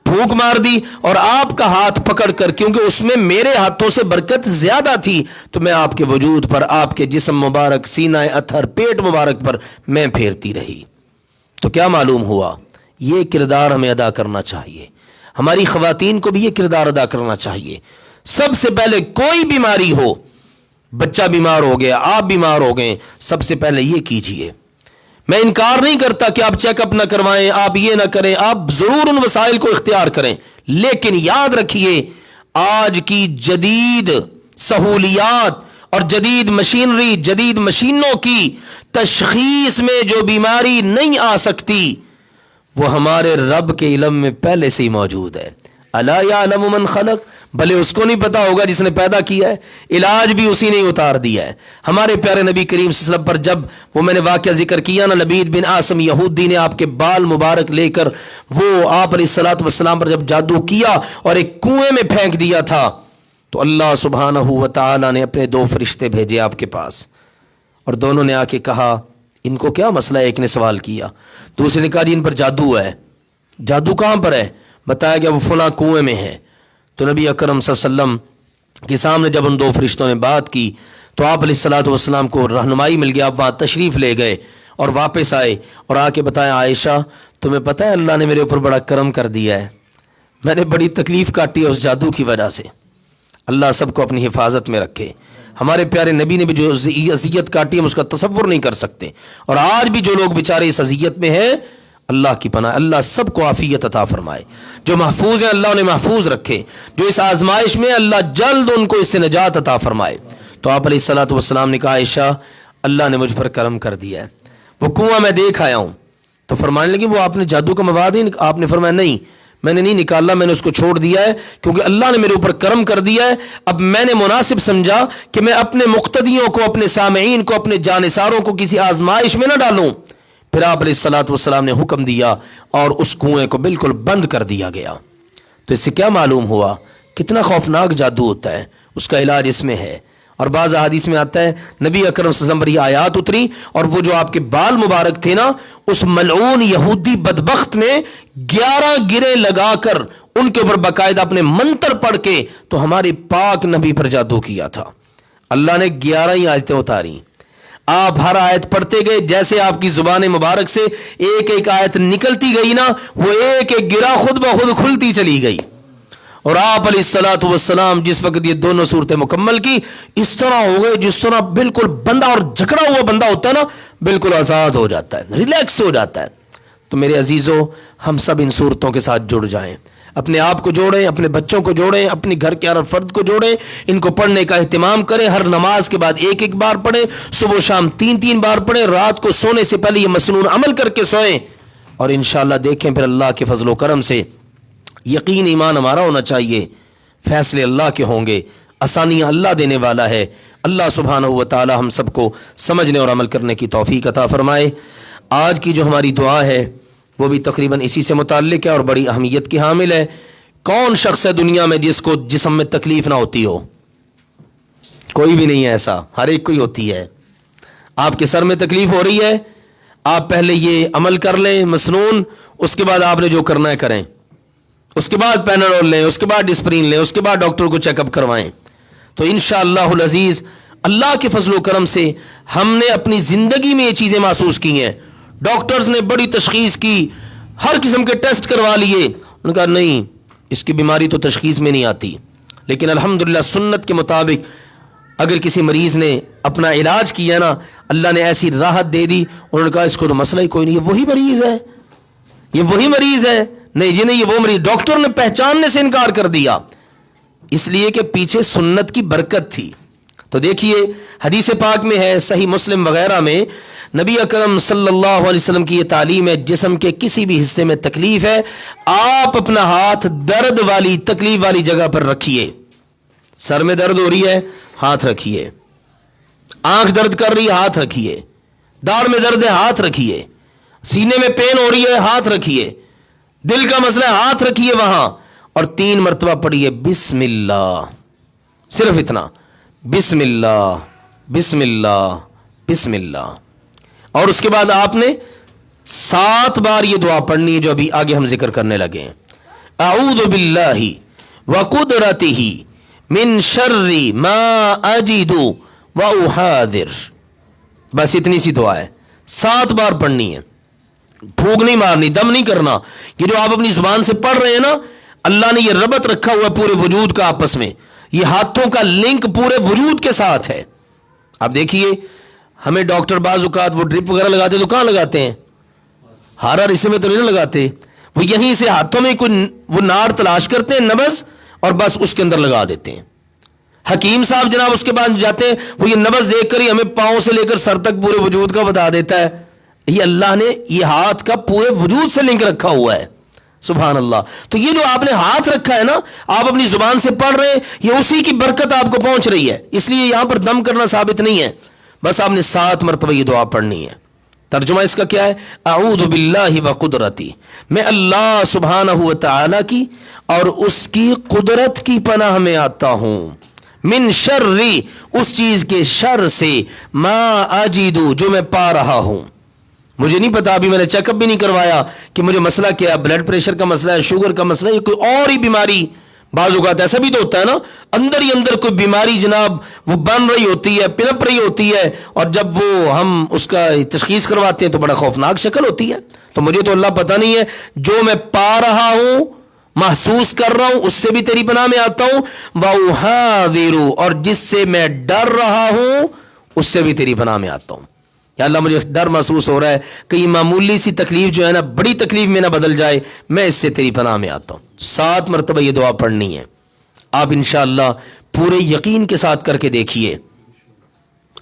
پھونک مار دی، اور آپ کا ہاتھ پکڑ کر، کیونکہ اس میں میرے ہاتھوں سے برکت زیادہ تھی، تو میں آپ کے وجود پر، آپ کے جسم مبارک، سینہ اطہر، پیٹ مبارک پر میں پھیرتی رہی۔ تو کیا معلوم ہوا؟ یہ کردار ہمیں ادا کرنا چاہیے، ہماری خواتین کو بھی یہ کردار ادا کرنا چاہیے۔ سب سے پہلے کوئی بیماری ہو، بچہ بیمار ہو گیا، آپ بیمار ہو گئے، سب سے پہلے یہ کیجئے۔ میں انکار نہیں کرتا کہ آپ چیک اپ نہ کروائیں، آپ یہ نہ کریں، آپ ضرور ان وسائل کو اختیار کریں، لیکن یاد رکھیے آج کی جدید سہولیات اور جدید مشینری، جدید مشینوں کی تشخیص میں جو بیماری نہیں آ سکتی وہ ہمارے رب کے علم میں پہلے سے ہی موجود ہے۔ الا یعلم من خلق، بھلے اس کو نہیں پتا ہوگا جس نے پیدا کیا ہے، علاج بھی اسی نے اتار دیا ہے۔ ہمارے پیارے نبی کریم صلی اللہ علیہ وسلم پر جب وہ میں نے واقعہ ذکر کیا نا، لبید بن عاصم یہودی نے آپ کے بال مبارک لے کر وہ آپ علیہ الصلوۃ والسلام پر جب جادو کیا اور ایک کنویں میں پھینک دیا تھا، تو اللہ سبحانہ و تعالی نے اپنے دو فرشتے بھیجے آپ کے پاس، اور دونوں نے آ کے کہا ان کو کیا مسئلہ ہے؟ ایک نے سوال کیا، دوسرے نے کہا جی ان پر جادو ہے۔ جادو کہاں پر ہے؟ بتایا گیا وہ فلاں کنویں میں ہے۔ تو نبی اکرم صلی اللہ علیہ وسلم کے سامنے جب ان دو فرشتوں نے بات کی تو آپ علیہ الصلوۃ والسلام کو رہنمائی مل گیا، آپ وہاں تشریف لے گئے اور واپس آئے اور آ کے بتایا عائشہ تمہیں پتہ ہے اللہ نے میرے اوپر بڑا کرم کر دیا ہے، میں نے بڑی تکلیف کاٹی ہے اس جادو کی وجہ سے۔ اللہ سب کو اپنی حفاظت میں رکھے۔ ہمارے پیارے نبی نے بھی جو اذیت کاٹی ہم اس کا تصور نہیں کر سکتے، اور آج بھی جو لوگ بیچارے اس اذیت میں ہیں اللہ کی پناہ، اللہ سب کو عافیت عطا فرمائے۔ جو محفوظ ہیں اللہ انہیں محفوظ رکھے، جو اس آزمائش میں اللہ جلد ان کو اس سے نجات عطا فرمائے۔ تو آپ علیہ الصلوۃ والسلام نے کہا عائشہ اللہ نے مجھ پر کرم کر دیا ہے، وہ کنواں میں دیکھ آیا ہوں۔ تو فرمانے لگی وہ آپ نے جادو کا مواد ہی؟ آپ نے فرمایا نہیں، میں نے نہیں نکالا، میں نے اس کو چھوڑ دیا ہے کیونکہ اللہ نے میرے اوپر کرم کر دیا ہے۔ اب میں نے مناسب سمجھا کہ میں اپنے مقتدیوں کو، اپنے سامعین کو، اپنے جانثاروں کو کسی آزمائش میں نہ ڈالوں۔ پھر آپ علیہ الصلوۃ والسلام نے حکم دیا اور اس کنویں کو بالکل بند کر دیا گیا۔ تو اس سے کیا معلوم ہوا کتنا خوفناک جادو ہوتا ہے، اس کا علاج اس میں ہے۔ اور بعض احادیث میں آتا ہے نبی اکرم صلی اللہ علیہ وسلم پر یہ آیات اتری اور وہ جو آپ کے بال مبارک تھے نا، اس ملعون یہودی بدبخت نے 11 گرے لگا کر ان کے اوپر باقاعدہ اپنے منتر پڑھ کے تو ہمارے پاک نبی پر جادو کیا تھا۔ اللہ نے 11 ہی آیتیں اتاری، آپ ہر آیت پڑھتے گئے، جیسے آپ کی زبان مبارک سے ایک ایک آیت نکلتی گئی نا، وہ ایک ایک گرہ خود بخود کھلتی چلی گئی۔ اور آپ علیہ الصلوۃ والسلام جس وقت یہ دونوں صورتیں مکمل کی، اس طرح ہو گئے جس طرح بالکل بندہ اور جکڑا ہوا بندہ ہوتا ہے نا، بالکل آزاد ہو جاتا ہے، ریلیکس ہو جاتا ہے۔ تو میرے عزیزوں، ہم سب ان صورتوں کے ساتھ جڑ جائیں، اپنے آپ کو جوڑیں، اپنے بچوں کو جوڑیں، اپنے گھر کے ہر فرد کو جوڑیں، ان کو پڑھنے کا اہتمام کریں، ہر نماز کے بعد ایک ایک بار پڑھیں، صبح و شام 3 بار پڑھیں، رات کو سونے سے پہلے یہ مسنون عمل کر کے سوئیں، اور انشاءاللہ دیکھیں پھر اللہ کے فضل و کرم سے یقین ایمان ہمارا ہونا چاہیے، فیصلے اللہ کے ہوں گے، آسانیاں اللہ دینے والا ہے۔ اللہ سبحانہ و تعالی ہم سب کو سمجھنے اور عمل کرنے کی توفیق عطا فرمائے۔ آج کی جو ہماری دعا ہے وہ بھی تقریباً اسی سے متعلق ہے اور بڑی اہمیت کی حامل ہے۔ کون شخص ہے دنیا میں جس کو جسم میں تکلیف نہ ہوتی ہو؟ کوئی بھی نہیں ہے ایسا، ہر ایک کو ہی ہوتی ہے۔ آپ کے سر میں تکلیف ہو رہی ہے، آپ پہلے یہ عمل کر لیں مسنون، اس کے بعد آپ نے جو کرنا ہے کریں، اس کے بعد پیناڈول لیں، اس کے بعد ڈسپرین لیں، اس کے بعد ڈاکٹر کو چیک اپ کروائیں. تو انشاءاللہ العزیز اللہ کے فضل و کرم سے ہم نے اپنی زندگی میں یہ چیزیں محسوس کی ہیں. ڈاکٹرز نے بڑی تشخیص کی، ہر قسم کے ٹیسٹ کروا لیے، انہوں نے کہا نہیں اس کی بیماری تو تشخیص میں نہیں آتی. لیکن الحمدللہ سنت کے مطابق اگر کسی مریض نے اپنا علاج کیا نا، اللہ نے ایسی راحت دے دی، انہوں نے کہا اس کو تو مسئلہ ہی کوئی نہیں، یہ وہی مریض ہے، یہ وہی مریض ہے. نہیں جی نہیں، یہ وہ مریض. ڈاکٹر نے پہچاننے سے انکار کر دیا، اس لیے کہ پیچھے سنت کی برکت تھی. تو دیکھیے حدیث پاک میں ہے، صحیح مسلم وغیرہ میں نبی اکرم صلی اللہ علیہ وسلم کی یہ تعلیم ہے، جسم کے کسی بھی حصے میں تکلیف ہے آپ اپنا ہاتھ درد والی تکلیف والی جگہ پر رکھیے. سر میں درد ہو رہی ہے ہاتھ رکھیے، آنکھ درد کر رہی ہے ہاتھ رکھیے، داڑھ میں درد ہے ہاتھ رکھیے، سینے میں پین ہو رہی ہے ہاتھ رکھیے، دل کا مسئلہ ہے ہاتھ رکھیے وہاں، اور 3 مرتبہ پڑھیے بسم اللہ. صرف اتنا، بسم اللہ بسم اللہ بسم اللہ. اور اس کے بعد آپ نے 7 بار یہ دعا پڑھنی ہے جو ابھی آگے ہم ذکر کرنے لگے ہیں. اعوذ باللہ وقدرتہ من شر ما اجد واحاذر. بس اتنی سی دعا ہے، 7 بار پڑھنی ہے، پھونک نہیں مارنی، دم نہیں کرنا. یہ جو آپ اپنی زبان سے پڑھ رہے ہیں نا، اللہ نے یہ ربط رکھا ہوا ہے پورے وجود کا آپس میں، یہ ہاتھوں کا لنک پورے وجود کے ساتھ ہے. اب دیکھیے ہمیں ڈاکٹر بعض اوقات وہ ڈرپ وغیرہ لگاتے تو کہاں لگاتے ہیں؟ ہارا رسے میں تو نہیں لگاتے، وہ یہیں سے ہاتھوں میں کوئی وہ نار تلاش کرتے ہیں نبض اور بس اس کے اندر لگا دیتے ہیں. حکیم صاحب جناب اس کے بعد جاتے ہیں، وہ یہ نبض دیکھ کر ہی ہمیں پاؤں سے لے کر سر تک پورے وجود کا بتا دیتا ہے. یہ اللہ نے یہ ہاتھ کا پورے وجود سے لنک رکھا ہوا ہے، سبحان اللہ. تو یہ جو آپ نے ہاتھ رکھا ہے نا، آپ اپنی زبان سے پڑھ رہے ہیں، یہ اسی کی برکت آپ کو پہنچ رہی ہے. اس لیے یہاں پر دم کرنا ثابت نہیں ہے، بس آپ نے 7 مرتبہ یہ دعا پڑھنی ہے. ترجمہ اس کا کیا ہے؟ اعوذ باللہ وقدرتی، میں اللہ سبحانہ و تعالی کی اور اس کی قدرت کی پناہ میں آتا ہوں، من شر اس چیز کے شر سے، ما اجدو جو میں پا رہا ہوں. مجھے نہیں پتا، ابھی میں نے چیک اپ بھی نہیں کروایا کہ مجھے مسئلہ کیا ہے، بلڈ پریشر کا مسئلہ ہے، شوگر کا مسئلہ ہے، کوئی اور ہی بیماری. بعض اوقات ایسا بھی تو ہوتا ہے نا، اندر ہی اندر کوئی بیماری جناب وہ بن رہی ہوتی ہے، پنپ رہی ہوتی ہے، اور جب وہ ہم اس کا تشخیص کرواتے ہیں تو بڑا خوفناک شکل ہوتی ہے. تو مجھے تو اللہ پتہ نہیں ہے، جو میں پا رہا ہوں محسوس کر رہا ہوں اس سے بھی تیری پناہ میں آتا ہوں، وَأُحَاذِرُ اور جس سے میں ڈر رہا ہوں اس سے بھی تیری پناہ میں آتا ہوں. یا اللہ مجھے ڈر محسوس ہو رہا ہے کہ یہ معمولی سی تکلیف جو ہے نا بڑی تکلیف میں نہ بدل جائے، میں اس سے تیری پناہ میں آتا ہوں. 7 مرتبہ یہ دعا پڑھنی ہے. آپ انشاءاللہ پورے یقین کے ساتھ کر کے دیکھیے.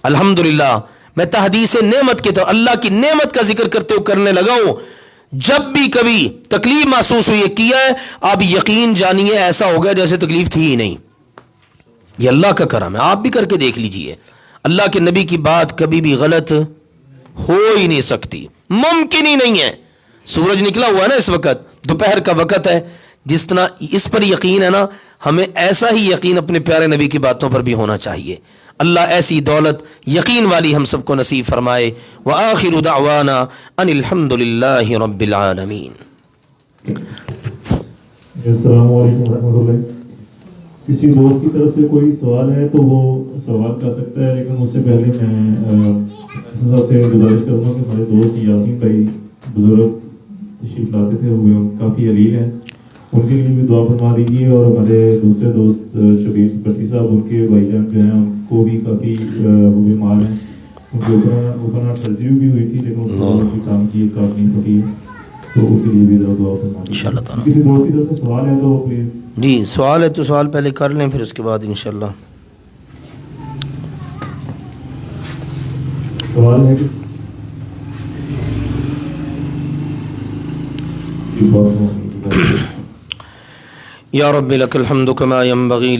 الحمدللہ میں تحدیث نعمت کے تو اللہ کی نعمت کا ذکر کرتے ہوئے کرنے لگا ہوں. جب بھی کبھی تکلیف محسوس ہوئی کیا ہے، آپ یقین جانیے ایسا ہو گیا جیسے تکلیف تھی ہی نہیں. یہ اللہ کا کرم ہے، آپ بھی کر کے دیکھ لیجئے. اللہ کے نبی کی بات کبھی بھی غلط ہو ہی نہیں سکتی، ممکن ہی نہیں ہے. سورج نکلا ہوا ہے نا اس وقت، دوپہر کا وقت ہے، جس طرح اس پر یقین ہے نا، ہمیں ایسا ہی یقین اپنے پیارے نبی کی باتوں پر بھی ہونا چاہیے. اللہ ایسی دولت یقین والی ہم سب کو نصیب فرمائے. وآخر دعوانا ان الحمد للہ رب العالمین. السلام علیکم ورحمۃ اللہ. کسی دوست کی طرف سے کوئی سوال ہے تو وہ سوال کر سکتا ہے، لیکن اس سے پہلے میں صاحب سے گزارش کروں گا کہ ہمارے دوست یاسین بھائی بزرگ تشریف لاتے تھے، وہ کافی علیل ہیں، ان کے لیے بھی دعا فرما دیجیے. اور ہمارے دوسرے دوست شبیر بٹی صاحب، ان کے بھائی جان جو ہیں ان کو بھی کافی وہ بیمار ہیں، ان کے اوپر سرجری بھی ہوئی تھی لیکن ان کی کام کی کافی نہیں پڑی ہے، تو ان کے لیے بھی دعا فرما دیجیے انشاء اللہ تعالیٰ. کسی دوست کی طرف سے سوال ہے تو پلیز. جی سوال ہے تو سوال پہلے کر لیں، پھر اس کے بعد انشاءاللہ. سوال ہے یا رب لک الحمد کما ینبغی